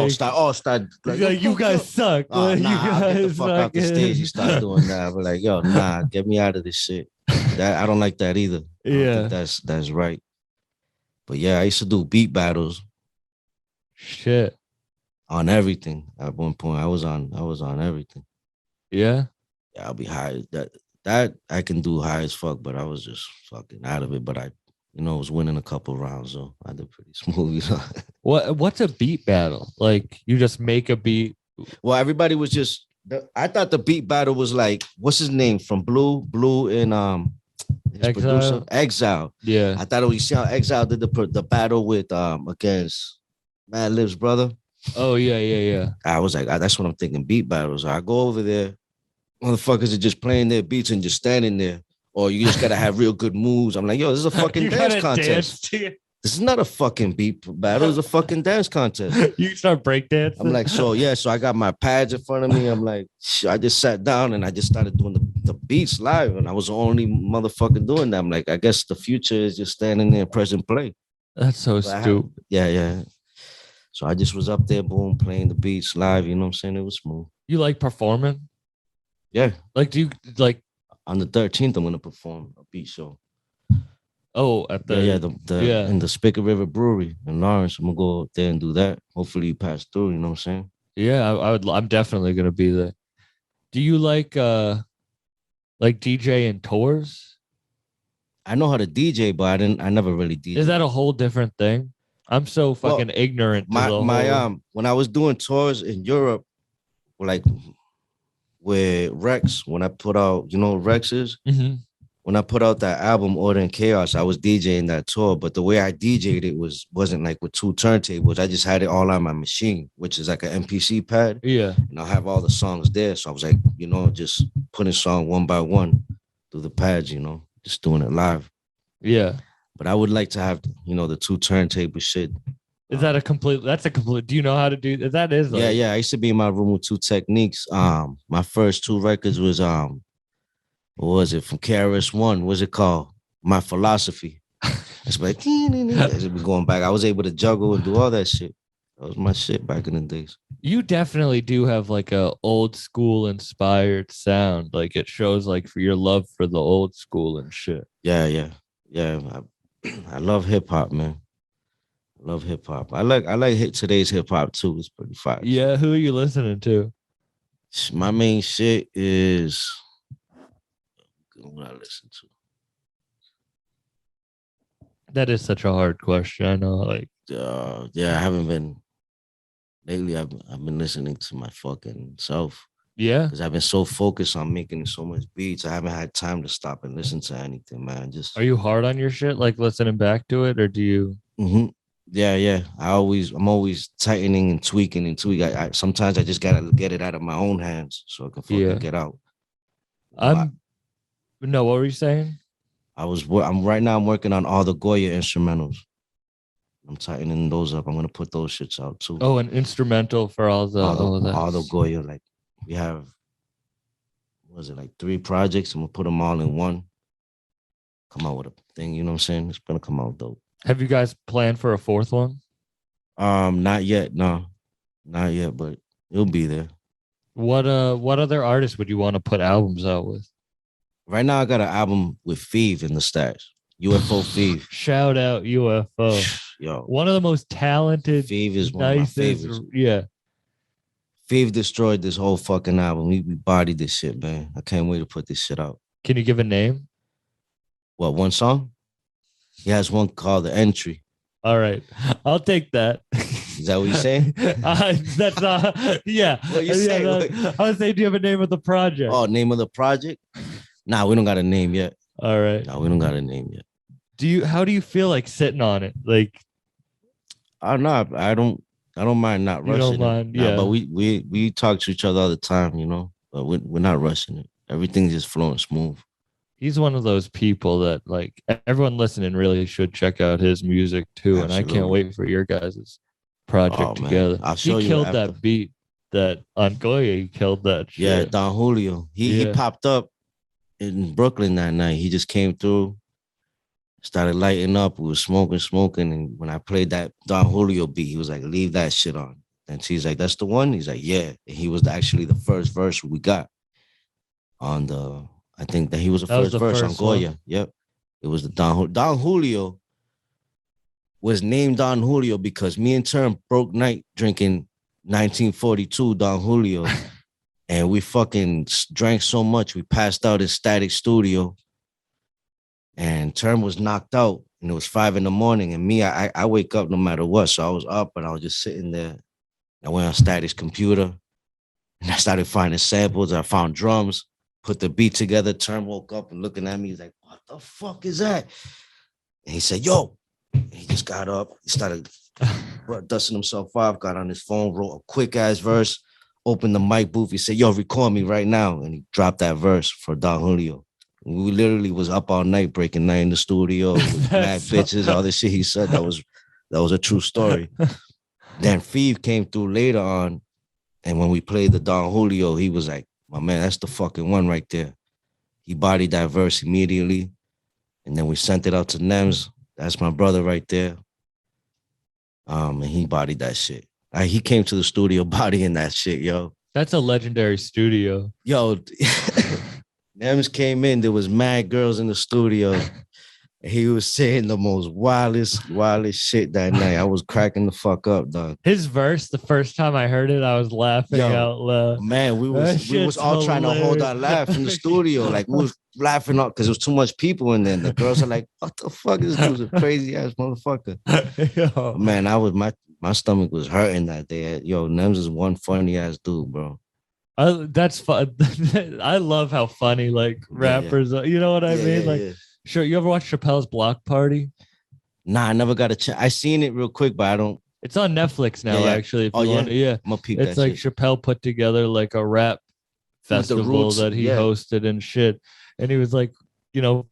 Start. Like, you guys suck. Oh, You I'll get the guys fuck out the fucking- stage. You start doing that. I'll be like, yo, nah, get me out of this shit. I don't like that either. I don't think that's right. But yeah, I used to do beat battles. Shit. On everything. At one point, I was on everything. Yeah. Yeah, I'll be high. That I can do high as fuck, but I was just fucking out of it. But I was winning a couple rounds, so I did pretty smooth. What's a beat battle? Like you just make a beat. Well, everybody was just. I thought the beat battle was like, what's his name from Blue and his Exile? producer Exile. Yeah. I thought you see how Exile did the battle with against Mad Lib's brother. Oh yeah. I was like, that's what I'm thinking. Beat battles. I go over there, motherfuckers are just playing their beats and just standing there. Or you just gotta have real good moves. I'm like, yo, this is a fucking dance contest. This is not a fucking beat battle. It's a fucking dance contest. You start breakdancing. I'm like, so I got my pads in front of me. I'm like, I just sat down and I just started doing the beats live, and I was the only motherfucker doing that. I'm like, I guess the future is just standing there and pressing play. That's so stupid. Yeah. So I just was up there, boom, playing the beats live. You know what I'm saying? It was smooth. You like performing? Yeah. Like, do you like? On the 13th, I'm gonna perform a beat show. Oh, at the in the Spigot River Brewery in Lawrence. I'm gonna go up there and do that. Hopefully, you pass through. You know what I'm saying? Yeah, I would. I'm definitely gonna be there. Do you like DJ and tours? I know how to DJ, but I never really DJ. Is that a whole different thing? I'm so fucking ignorant. When I was doing tours in Europe, like with Rex, when I put out, Rex is. Mm-hmm. When I put out that album, Order and Chaos, I was DJing that tour, but the way I DJ'd it wasn't like with 2 turntables. I just had it all on my machine, which is like an MPC pad. Yeah. And I'll have all the songs there. So I was like, just putting song one by one through the pads, just doing it live. Yeah. But I would like to have, the 2 turntable shit. Is that do you know how to do that? Is like, yeah. I used to be in my room with 2 techniques. My first 2 records was what was it from KRS-One? What's it called? My Philosophy. It's like as it be going back. I was able to juggle and do all that shit. That was my shit back in the days. You definitely do have like a old school inspired sound. Like it shows like for your love for the old school and shit. Yeah. I love hip hop, man. I love hip hop. I like today's hip hop too. It's pretty fire. Yeah, who are you listening to? My main shit is what I listen to. That is such a hard question. I know, like, I haven't been lately. I've been listening to my fucking self. Yeah. because I've been so focused on making so much beats. I haven't had time to stop and listen to anything, man. Just Are you hard on your shit, like listening back to it, or do you? Mhm. Yeah. I'm always tightening and tweaking and tweak. I sometimes I just gotta get it out of my own hands so it can fucking Yeah. get out. You know, No, what were you saying? I'm right now. I'm working on all the Goya instrumentals. I'm tightening those up. I'm gonna put those shits out too. Oh, an instrumental for all the. All the That's Goya. Like we have, what was it, like 3 projects? I'm gonna put them all in one. Come out with a thing. You know what I'm saying? It's gonna come out dope. Have you guys planned for a fourth one? Not yet. No, not yet. But it'll be there. What other artists would you want to put albums out with? Right now, I got an album with Feeve in the stash. UFO Feeve. Shout out UFO. Yo, One of the most talented, Feeve is one of my nicest. favorites. Yeah. Feeve destroyed this whole fucking album. We bodied this shit, man. I can't wait to put this shit out. Can you give a name? What, one song? He has one called The Entry. All right, I'll take that. Is that what you're saying? That's not. Yeah. What you saying? I was saying, do you have a name of the project? Oh, name of the project? Nah, we don't got a name yet. All right. No, we don't got a name yet. How do you feel like sitting on it? Like, I don't know. I don't mind not you rushing don't mind, it. Nah, yeah. but we talk to each other all the time, you know. But we're not rushing it. Everything's just flowing smooth. he's one of those people that like everyone listening really should check out his music too. And I can't Absolutely. wait for your guys' project Oh, man. together. I'll show He you killed after. that beat that on Goya. He killed that shit. Yeah, Don Julio. He Yeah. popped up in Brooklyn that night. He just came through, started lighting up. We was smoking. And when I played that Don Julio beat, he was like, leave that shit on. And she's like, that's the one? He's like, yeah. And he was actually the first verse we got on the, I think that he was the That was first the verse on first one? Goya. Yep. It was the Don Julio was named Don Julio because me and Term broke night drinking 1942 Don Julio. And we fucking drank so much, we passed out in Static Studio. And Term was knocked out, and it was 5 a.m. And me, I wake up no matter what. So I was up, and I was just sitting there. I went on Static's computer, and I started finding samples. I found drums, put the beat together. Term woke up and looking at me. He's like, "What the fuck is that?" And he said, "Yo." And he just got up. He started dusting himself off. Got on his phone, wrote a quick ass verse. Opened the mic booth. He said, "Yo, record me right now." And he dropped that verse for Don Julio. We literally was up all night breaking night in the studio with mad bitches, all this shit he said. That was a true story. Then Feeve came through later on. And when we played the Don Julio, he was like, "My man, that's the fucking one right there." He bodied that verse immediately. And then we sent it out to Nems. That's my brother right there. And he bodied that shit. He came to the studio bodying that shit, yo. That's a legendary studio. Yo, Nems came in. There was mad girls in the studio. And he was saying the most wildest shit that night. I was cracking the fuck up, dog. His verse, the first time I heard it, I was laughing Yo, out loud. Man, we was all trying to hold our laugh in the studio. Like we was laughing up because there was too much people in there. And the girls are like, "What the fuck is this? A crazy ass motherfucker." Yo. Man, my stomach was hurting that day. Yo, Nems is one funny ass dude, bro. That's fun. I love how funny like rappers are. You know what I mean? Like, sure. You ever watch Chappelle's Block Party? Nah, I never got a chance. I seen it real quick, but I don't. It's on Netflix now, Yeah. actually. If Oh, you yeah? want to, yeah. I'm gonna peep It's that like shit. Chappelle put together like a rap the festival Roots, that he yeah. hosted and shit. And he was like, you know,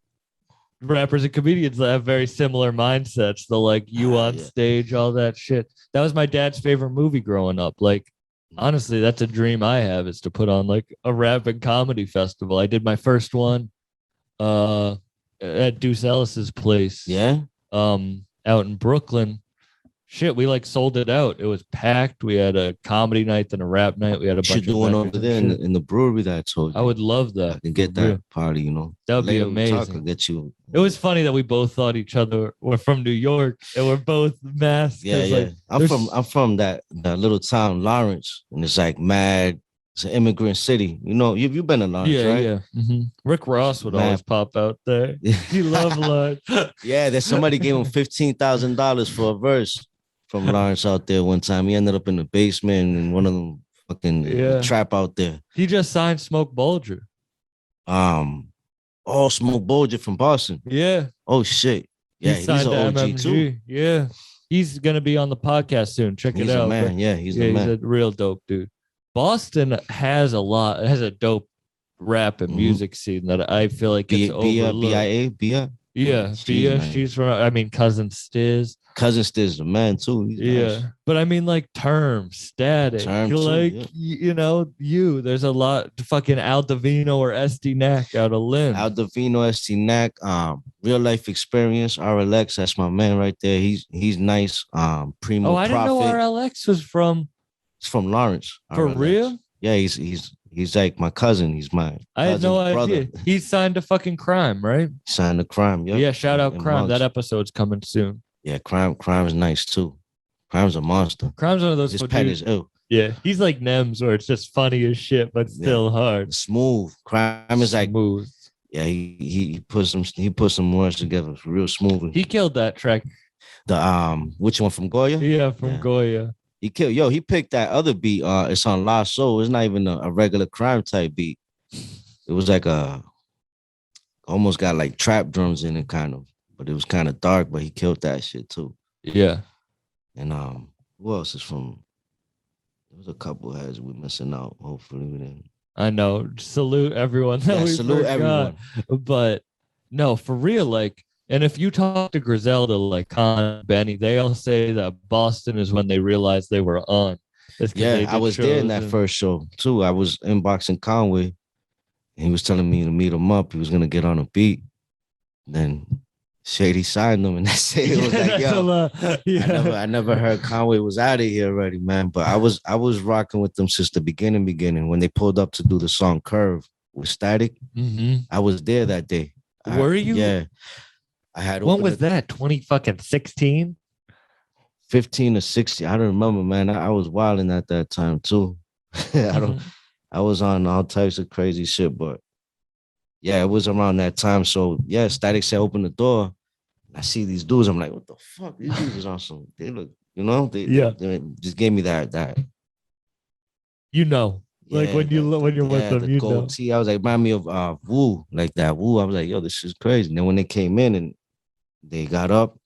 rappers and comedians that have very similar mindsets. The like you on Yeah. stage, all that shit. That was my dad's favorite movie growing up. Like, honestly, that's a dream I have, is to put on like a rap and comedy festival. I did my first one at Deuce Ellis's place. Yeah. Out in Brooklyn. Shit, we like sold it out. It was packed. We had a comedy night, then a rap night. We had a Should bunch of do one records over and there shit. in the brewery that I told you. I would love I that. can get For real. that party, you know. That would be Later we talk, amazing. I'll get you. It was funny that we both thought each other were from New York and we're both masked. Yeah. Like, I'm from that little town, Lawrence, and it's like mad. It's an immigrant city. You know, you've been to Lawrence, yeah, right? yeah. Mhm. Rick Ross would Mad. always pop out there. He loved Lawrence. Yeah, there's somebody gave him $15,000 for a verse from Lawrence out there one time. He ended up in the basement in one of them Yeah. trap out there. He just signed Smoke Bolger. Oh, Smoke Bolger from Boston. Yeah. Oh shit. Yeah, He he's signed an to OG MMG. too. Yeah. He's gonna be on the podcast soon. Check He's it a out. man. Yeah, he's the He's man. a real dope dude. Boston has a dope rap and music scene that I feel like it's overlooked. BIA. Yeah, Bia. She's from Cousin Stiz. Cousin Stiz the man too. He's nice. But I mean, like Term, Static, Term too, like yeah. there's a lot. Fucking Al Divino or SD Knack out of Lynn. Aldovino, ST Knack, Real Life Experience, RLX, that's my man right there. He's nice. Primo I didn't know Prophet. RLX was from. It's from Lawrence. For RLX. real? Yeah, he's like my cousin. He's my I had no brother. idea. He signed to fucking Crime, right? Signed to Crime. Yep. Yeah, shout out And Crime. Monks. That episode's coming soon. Yeah, Crime is nice too. Crime's a monster. Crime's one of those. His pen is ill. Yeah, he's like Nems, where it's just funny as shit, but still hard. Smooth. Crime is like smooth. Yeah, he put some words together real smoothly. He killed that track. The which one from Goya? Yeah, from Goya. He picked that other beat. It's on La Soul. It's not even a regular Crime type beat. It was like almost got like trap drums in it, kind of, but it was kind of dark. But he killed that shit too. Yeah. And who else is from? There was a couple heads we missing out. Hopefully we didn't. I know. Salute everyone. Salute everyone. But no, for real, like, and if you talk to Griselda, like Con, Benny, they all say that Boston is when they realized they were on. Yeah, I was there in that first show too. I was inboxing Conway, and he was telling me to meet him up. He was gonna get on a beat. Then Shady signed him, and that's it. It was like, yo, I never heard Conway was out of here already, man. But I was rocking with them since the beginning. When they pulled up to do the song Curve with Static, I was there that day. Were you? Yeah. I had. When was that? 2016? 15 or 16. I don't remember, man. I was wilding at that time too. I was on all types of crazy shit, but yeah, it was around that time. So yeah, Static said open the door. I see these dudes. I'm like, what the fuck? These dudes is awesome. They look, they just gave me that. Like when you're with them, the gold tee. I was like, remind me of Wu, like that Wu. I was like, yo, this is crazy. And then when they came in and they got up,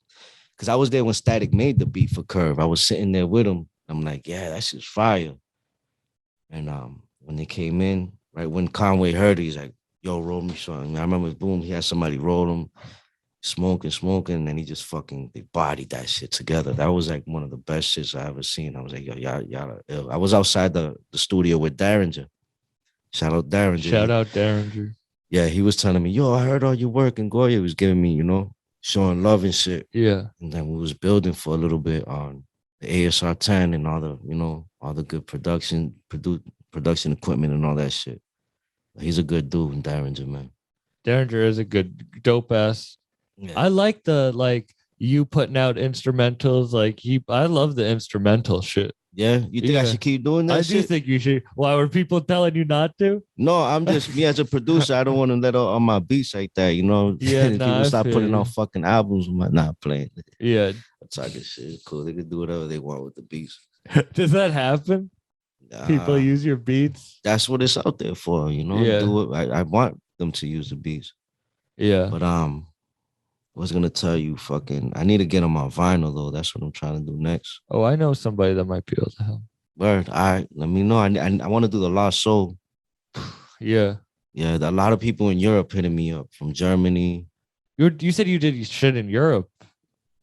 because I was there when Static made the beat for Curve. I was sitting there with him. I'm like, yeah, that's just fire. And when they came in, right when Conway heard it, he's like, yo, roll me something. I remember, boom, he had somebody roll him, smoking, and then he just they bodied that shit together. That was like one of the best shits I ever seen. I was like, yo, y'all are ill. I was outside the studio with Derringer. Shout out Derringer. Yeah, he was telling me, yo, I heard all your work, and Goya was giving me, showing love and shit. Yeah. And then we was building for a little bit on the ASR 10 and all the good production equipment and all that shit. He's a good dude, Derringer, man. Derringer is a good dope ass. Yeah. I like you putting out instrumentals. I love the instrumental shit. Yeah, you think I should keep doing that? I do think you should. Why were people telling you not to? No, I'm just me as a producer. I don't want to let all my beats like that. Yeah, people start putting out fucking albums. I'm not playing. Yeah, I'm talking shit. Cool, they can do whatever they want with the beats. Does that happen? People use your beats. That's what it's out there for. Yeah. Do it. I want them to use the beats. Yeah, but I was gonna tell you, I need to get them on vinyl though. That's what I'm trying to do next. Oh, I know somebody that might be able to help. Word, all right, let me know. I want to do the Lost Soul. Yeah. A lot of people in Europe hitting me up from Germany. You said you did shit in Europe.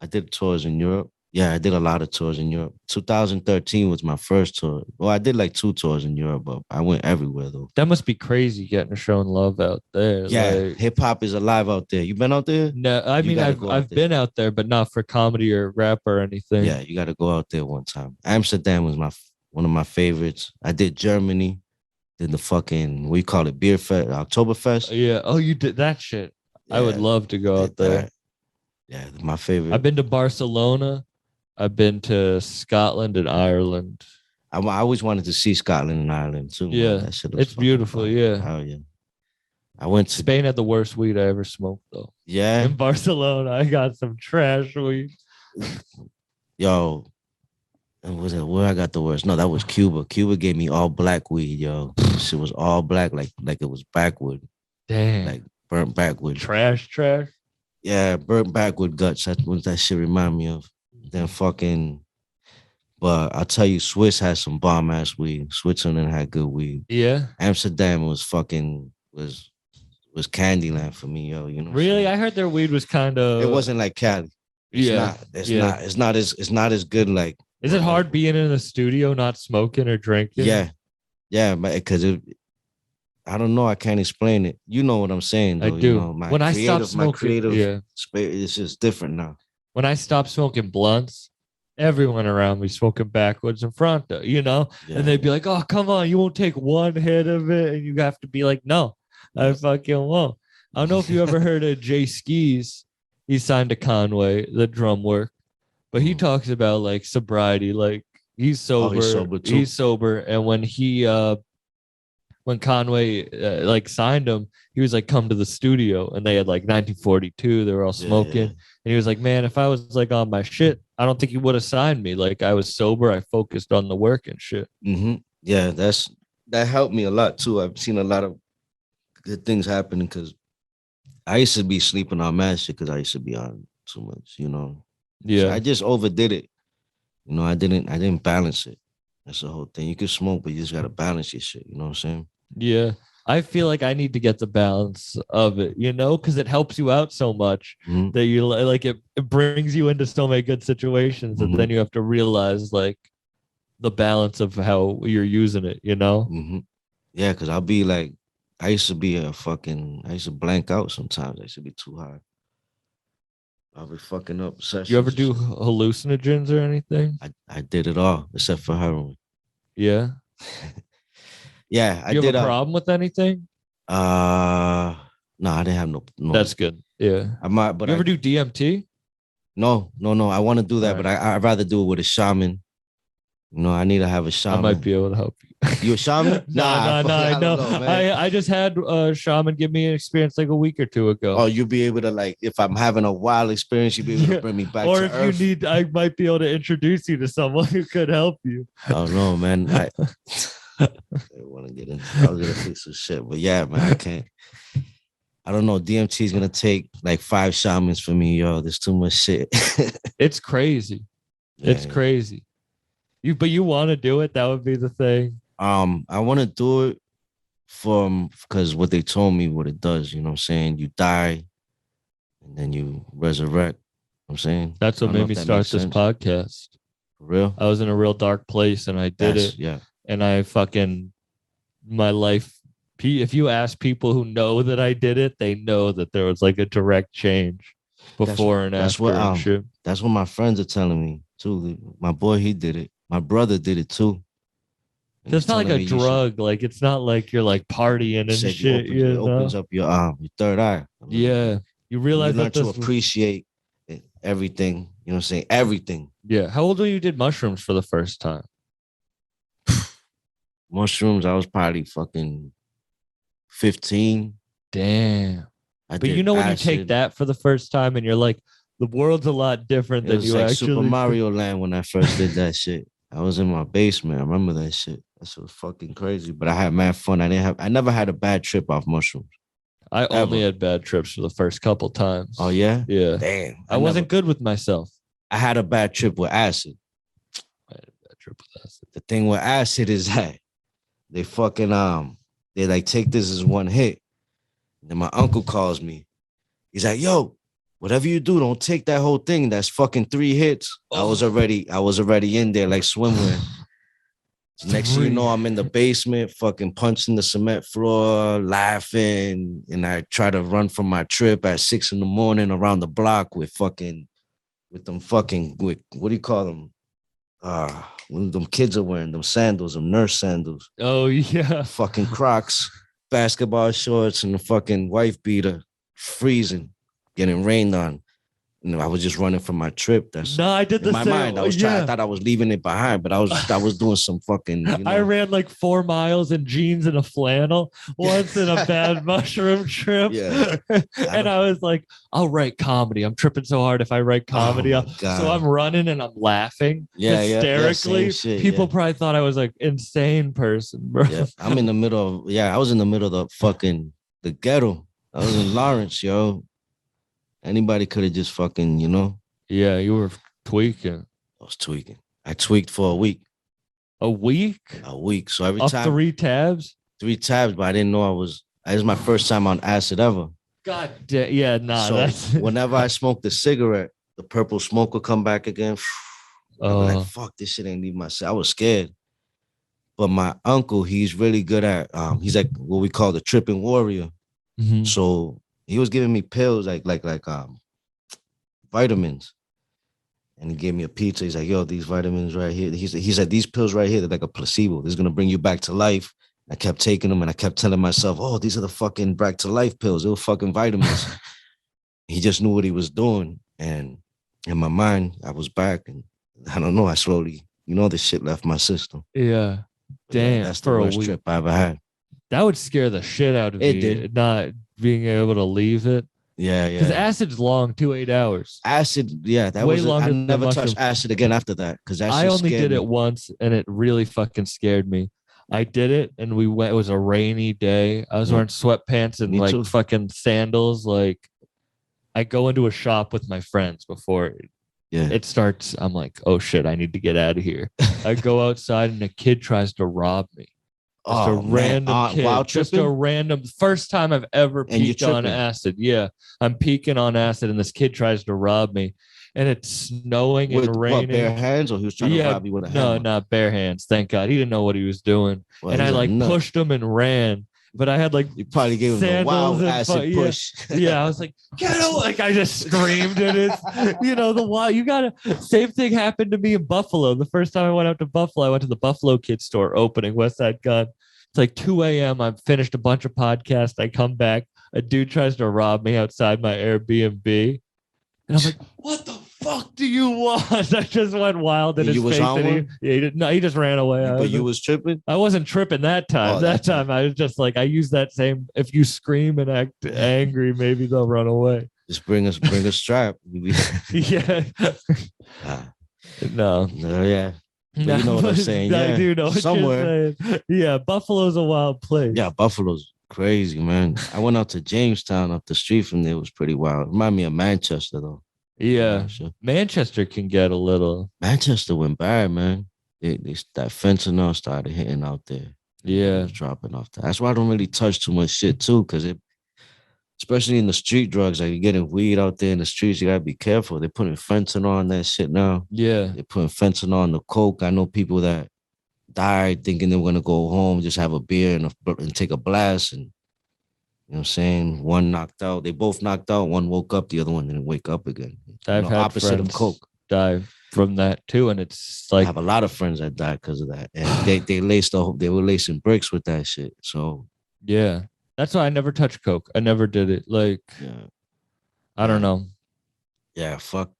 I did tours in Europe. Yeah, I did a lot of tours in Europe. 2013 was my first tour. Well, I did like 2 tours in Europe, but I went everywhere though. That must be crazy getting shown love out there. Yeah, hip hop is alive out there. You been out there? No, I mean I've been out there, but not for comedy or rap or anything. Yeah, you got to go out there one time. Amsterdam was one of my favorites. I did Germany. Did the fucking what you call it, beer fest, Oktoberfest. Yeah. Oh, you did that shit. Yeah, I would love to go out there. That. Yeah, my favorite. I've been to Barcelona. I've been to Scotland and Ireland. I always wanted to see Scotland and Ireland too. Yeah, that shit it's beautiful. Fun. Yeah. Hell yeah. I went to Spain. Had the worst weed I ever smoked though. Yeah. In Barcelona, I got some trash weed. Yo, was it where I got the worst? No, that was Cuba. Cuba gave me all black weed, yo. Shit was all black, like it was backwood, Damn. like burnt backwood. Trash. Yeah, burnt backwood guts. That's what that shit remind me of. Then fucking, but I'll tell you, Swiss had some bomb ass weed. Switzerland had good weed. Yeah. Amsterdam was Candyland for me, yo. You know. Really? I heard their weed was kind of. It wasn't like Cali. It's not. It's not as good. Like. Is it hard being in the studio, not smoking or drinking? Yeah, because I don't know. I can't explain it. You know what I'm saying? Though, I do. You know, when I stopped smoking, my creative space is just different now. When I stopped smoking blunts, everyone around me smoking backwards in front, and they'd be like, "Oh, come on, you won't take one hit of it," and you have to be like, "No, I fucking won't." I don't know if you ever heard of Jay Skis. He signed to Conway, the drum work. But he talks about like sobriety, like he's sober. He's sober too. He's sober, and when Conway like signed him, he was like, "Come to the studio," and they had like 1942. They were all smoking, and he was like, "Man, if I was like on my shit, I don't think he would have signed me. Like I was sober, I focused on the work and shit." Mm-hmm. Yeah, that helped me a lot too. I've seen a lot of good things happening because I used to be sleeping on mad shit because I used to be on too much, you know. Yeah, so I just overdid it. You know, I didn't balance it. That's the whole thing. You can smoke, but you just gotta balance your shit. You know what I'm saying? Yeah. I feel like I need to get the balance of it, because it helps you out so much that you like it brings you into so many good situations, and then you have to realize like the balance of how you're using it, Yeah, because I'll be like, I used to blank out sometimes. I used to be too high. I'll be fucking up sessions. You ever do hallucinogens or anything? I did it all except for heroin. Yeah. Yeah, I did. You have a problem with anything? No, I didn't have no. That's good. Yeah. I might, but you ever do DMT? No. I want to do that, but I'd rather do it with a shaman. I need to have a shaman. I might be able to help you. You a shaman? No. I just had a shaman give me an experience like a week or two ago. Oh, you'll be able to like, if I'm having a wild experience, you'll be able to bring me back or to if earth. You need, I might be able to introduce you to someone who could help you. I don't know, man. I want to get into. I was gonna fix some shit, but yeah, man, I can't. I don't know. DMT is gonna take like 5 shamans for me, yo. There's too much shit. It's crazy. Yeah, it's crazy. But you want to do it? That would be the thing. I want to do it because what they told me, what it does, you know what I'm saying? You die and then you resurrect. You know what I'm saying? That's what made me start this podcast. For real? I was in a real dark place and I did it. Yeah. And my life, if you ask people who know that I did it, they know that there was like a direct change before and after. That's what my friends are telling me too. My boy, he did it. My brother did it too. It's not like a drug. Like it's not like you're like partying and shit. It opens up your third eye. Yeah, you realize you learn to appreciate everything. You know what I'm saying? Everything. Yeah. How old were you did mushrooms for the first time? Mushrooms, I was probably fucking 15. Damn. But you know when you take that for the first time and you're like, the world's a lot different than you like actually. Super Mario Land when I first did that shit. I was in my basement. I remember that shit. That shit was fucking crazy. But I had mad fun. I never had a bad trip off mushrooms. I only had bad trips for the first couple times. Oh yeah? Yeah. Damn. I wasn't good with myself. I had a bad trip with acid. The thing with acid is that they fucking they like take this as one hit. And then my uncle calls me. He's like, yo, whatever you do, don't take that whole thing. That's fucking 3 hits. I was already in there like swimwear. Next thing you know, I'm in the basement, fucking punching the cement floor, laughing. And I try to run from my trip at 6 a.m. around the block with what do you call them? When them kids are wearing them sandals, them nurse sandals. Oh, yeah. Fucking Crocs, basketball shorts, and the fucking wife beater, freezing, getting rained on. I was just running from my trip. That's No, I did the in my same. mind. I thought I was leaving it behind, but I was doing some fucking. You know, I ran like 4 miles in jeans and a flannel once in a bad mushroom trip. Yeah. And I was like, I'll write comedy. I'm tripping so hard if I write comedy. Oh my God. So I'm running and I'm laughing hysterically. Same shit, People probably thought I was like insane person, bro. Yeah, I'm in the middle of. Yeah, I was in the middle of the ghetto. I was in Lawrence, yo. Anybody could have just fucking, you know. Yeah, you were tweaking. I was tweaking. I tweaked for a week. A week? A week. So every Off time 3 tabs? 3 tabs, but I didn't know it was my first time on acid ever. God damn. Yeah, nah. So That's whenever I smoked a cigarette, the purple smoke would come back again. I was like, fuck, this shit ain't leave my cell. I was scared. But my uncle, he's really good at he's like what we call the tripping warrior. Mhm. So he was giving me pills like vitamins. And he gave me a pizza. He's like, yo, these vitamins right here. He said, these pills right here, they're like a placebo. This is going to bring you back to life. I kept taking them and I kept telling myself, oh, these are the fucking back to life pills. They were fucking vitamins. He just knew what he was doing. And in my mind, I was back. And I don't know, I slowly, you know, this shit left my system. Yeah. Damn. That's the worst trip I ever had. That would scare the shit out of me. It did. Not being able to leave it. Yeah. Because acid's long, 8 hours. Acid, yeah, that Way was. longer I than never mushroom. touched acid again after that because I only did it once, and it really fucking scared me. I did it, and we went. It was a rainy day. I was wearing sweatpants and Me like too. fucking sandals. Like, I go into a shop with my friends before it starts. I'm like, oh shit, I need to get out of here. I go outside, and a kid tries to rob me. Just a random kid. While Just tripping? a random. First time I've ever And you're peaked on tripping? acid. Yeah, I'm peaking on acid, and this kid tries to rob me, and it's snowing With and what, raining. bare hands, or he was trying to rob you with a No, hammer? not bare hands. Thank God. He didn't know what he was doing. Well, And he's I a like nut. pushed him and ran. But I had like You probably gave him the sandals wild and acid yeah. push. Yeah, I was like, get out. Like I just screamed at it. You know, the wild you gotta same thing happened to me in Buffalo. The first time I went out to Buffalo, I went to the Buffalo Kid store opening West Side Gun. It's like 2 a.m. I've finished a bunch of podcasts. I come back. A dude tries to rob me outside my Airbnb. And I'm like, what the fuck do you want? I just went wild in And his you was face. on And one? he just ran away. But you was tripping? I wasn't tripping that time. Oh, that that time I was just like, I use that same, if you scream and act angry, maybe they'll run away. Just bring a strap. Yeah. No. Yeah. But you know what I'm saying. I Yeah. do know what Somewhere. you're saying. Yeah, Buffalo's a wild place. Yeah, Buffalo's crazy, man. I went out to Jamestown up the street from there. It was pretty wild. Remind me of Manchester, though. Yeah. Sure. Manchester can get a little. Manchester went bad, man. They that fentanyl started hitting out there. Yeah. It was dropping off there. That's why I don't really touch too much shit too, because it, especially in the street drugs, like you're getting weed out there in the streets, you gotta be careful. They're putting fentanyl on that shit now. Yeah. They're putting fentanyl on the coke. I know people that died thinking they were gonna go home, just have a beer and take a blast, and you know what I'm saying? One knocked out. They both knocked out. One woke up. The other one didn't wake up again. I've had opposite of friends coke. die from that too, and it's I like have a lot of friends that died because of that, and they were lacing bricks with that shit. So yeah, that's why I never touched coke. I never did it. Like yeah, I don't know. yeah, fuck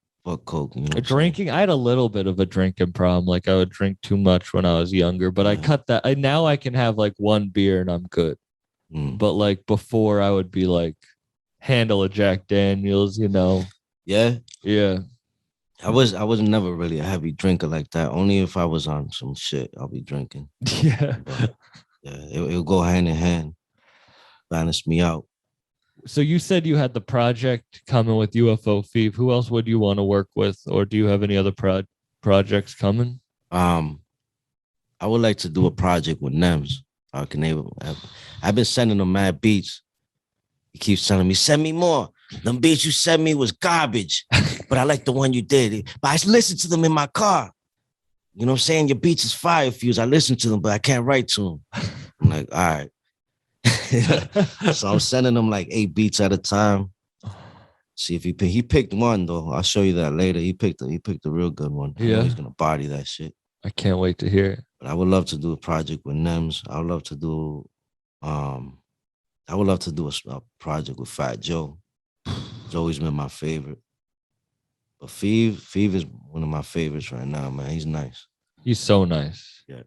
coke. You know what I'm saying? Drinking, I had a little bit of a drinking problem. Like I would drink too much when I was younger, but I cut that. Now I can have like one beer and I'm good. But like before, I would be like handle a Jack Daniels, you know. Yeah. I was never really a heavy drinker like that. Only if I was on some shit, I'll be drinking. Yeah. But, yeah, it'll go hand in hand. Balance me out. So you said you had the project coming with UFO Fever. Who else would you want to work with, or do you have any other projects coming? I would like to do a project with Nems. I've been sending him mad beats. He keeps telling me, send me more. Them beats you sent me was garbage, but I like the one you did. But I listen to them in my car. You know what I'm saying? Your beats is fire, Fuse. I listen to them, but I can't write to them. I'm like, all right. So I'm sending him like 8 beats at a time. See if he picked one though. I'll show you that later. He picked a real good one. Yeah, he's gonna body that shit. I can't wait to hear it. But I would love to do a project with Nems. I would love to do a project with Fat Joe. He's always been my favorite. But Feeve is one of my favorites right now, man. He's nice. He's so nice. Yeah.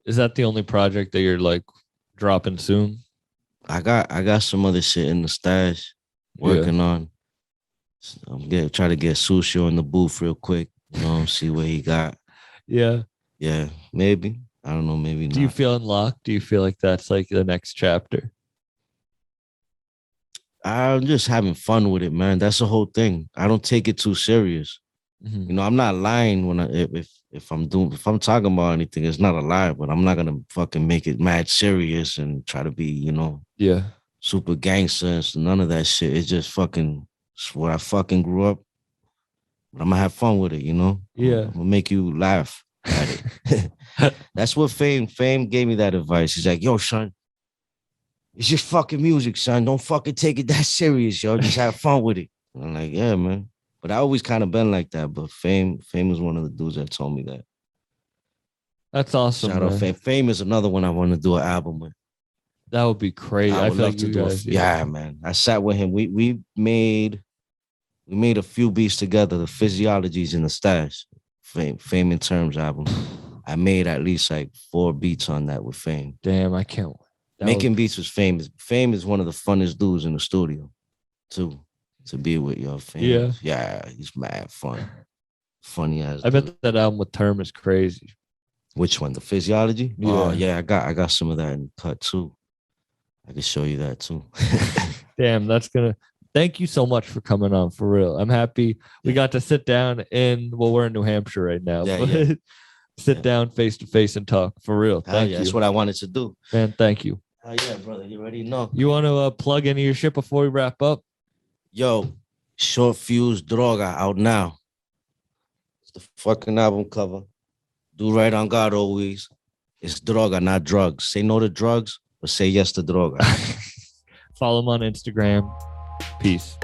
Is that the only project that you're like dropping soon? I got some other shit in the stash working on. I'm try to get Sushi in the booth real quick. You know, see what he got. Yeah. Yeah, maybe. I don't know, maybe not. Do you feel unlocked? Do you feel like that's like the next chapter? I'm just having fun with it, man. That's the whole thing. I don't take it too serious. Mhm. You know, I'm not lying when if I'm talking about anything, it's not a lie, but I'm not gonna fucking make it mad serious and try to be, you know, Yeah. super gangster and none of that shit. It's just fucking it's what I fucking grew up. But I'm gonna have fun with it, you know? Yeah. I'm gonna make you laugh at it. That's what Fame gave me that advice. He's like, yo, son, it's just fucking music, son. Don't fucking take it that serious, yo. Just have fun with it. And I'm like, yeah, man. But I always kind of been like that. But Fame was one of the dudes that told me that. That's awesome. Shout out Fame. Fame is another one I want to do an album with. That would be crazy. I I would feel love like to you do guys. yeah, man. I sat with him. We made a few beats together. The Physiologies in the Stash. Fame in Terms album. I made at least like 4 beats on that with Fame. Damn, I can't. Making beats was Fame. Fame is one of the funnest dudes in the studio, too. To be with your Fame. Yeah, he's mad fun. Funny as. I bet that album with Term is crazy. Which one? The Physiology? Yeah. Oh yeah, I got some of that in cut too. I can show you that too. Damn, that's gonna. Thank you so much for coming on, for real. I'm happy we got to sit down we're in New Hampshire right now. Yeah, but yeah. Sit down face to face and talk, for real. Thank you. That's what I wanted to do. Man, thank you. Oh yeah, brother, you already know. You want to plug any of your shit before we wrap up? Yo, Shortfyuz Droga out now. It's the fucking album cover. Do right on God always. It's droga, not drugs. Say no to drugs, but say yes to droga. Follow him on Instagram. Peace.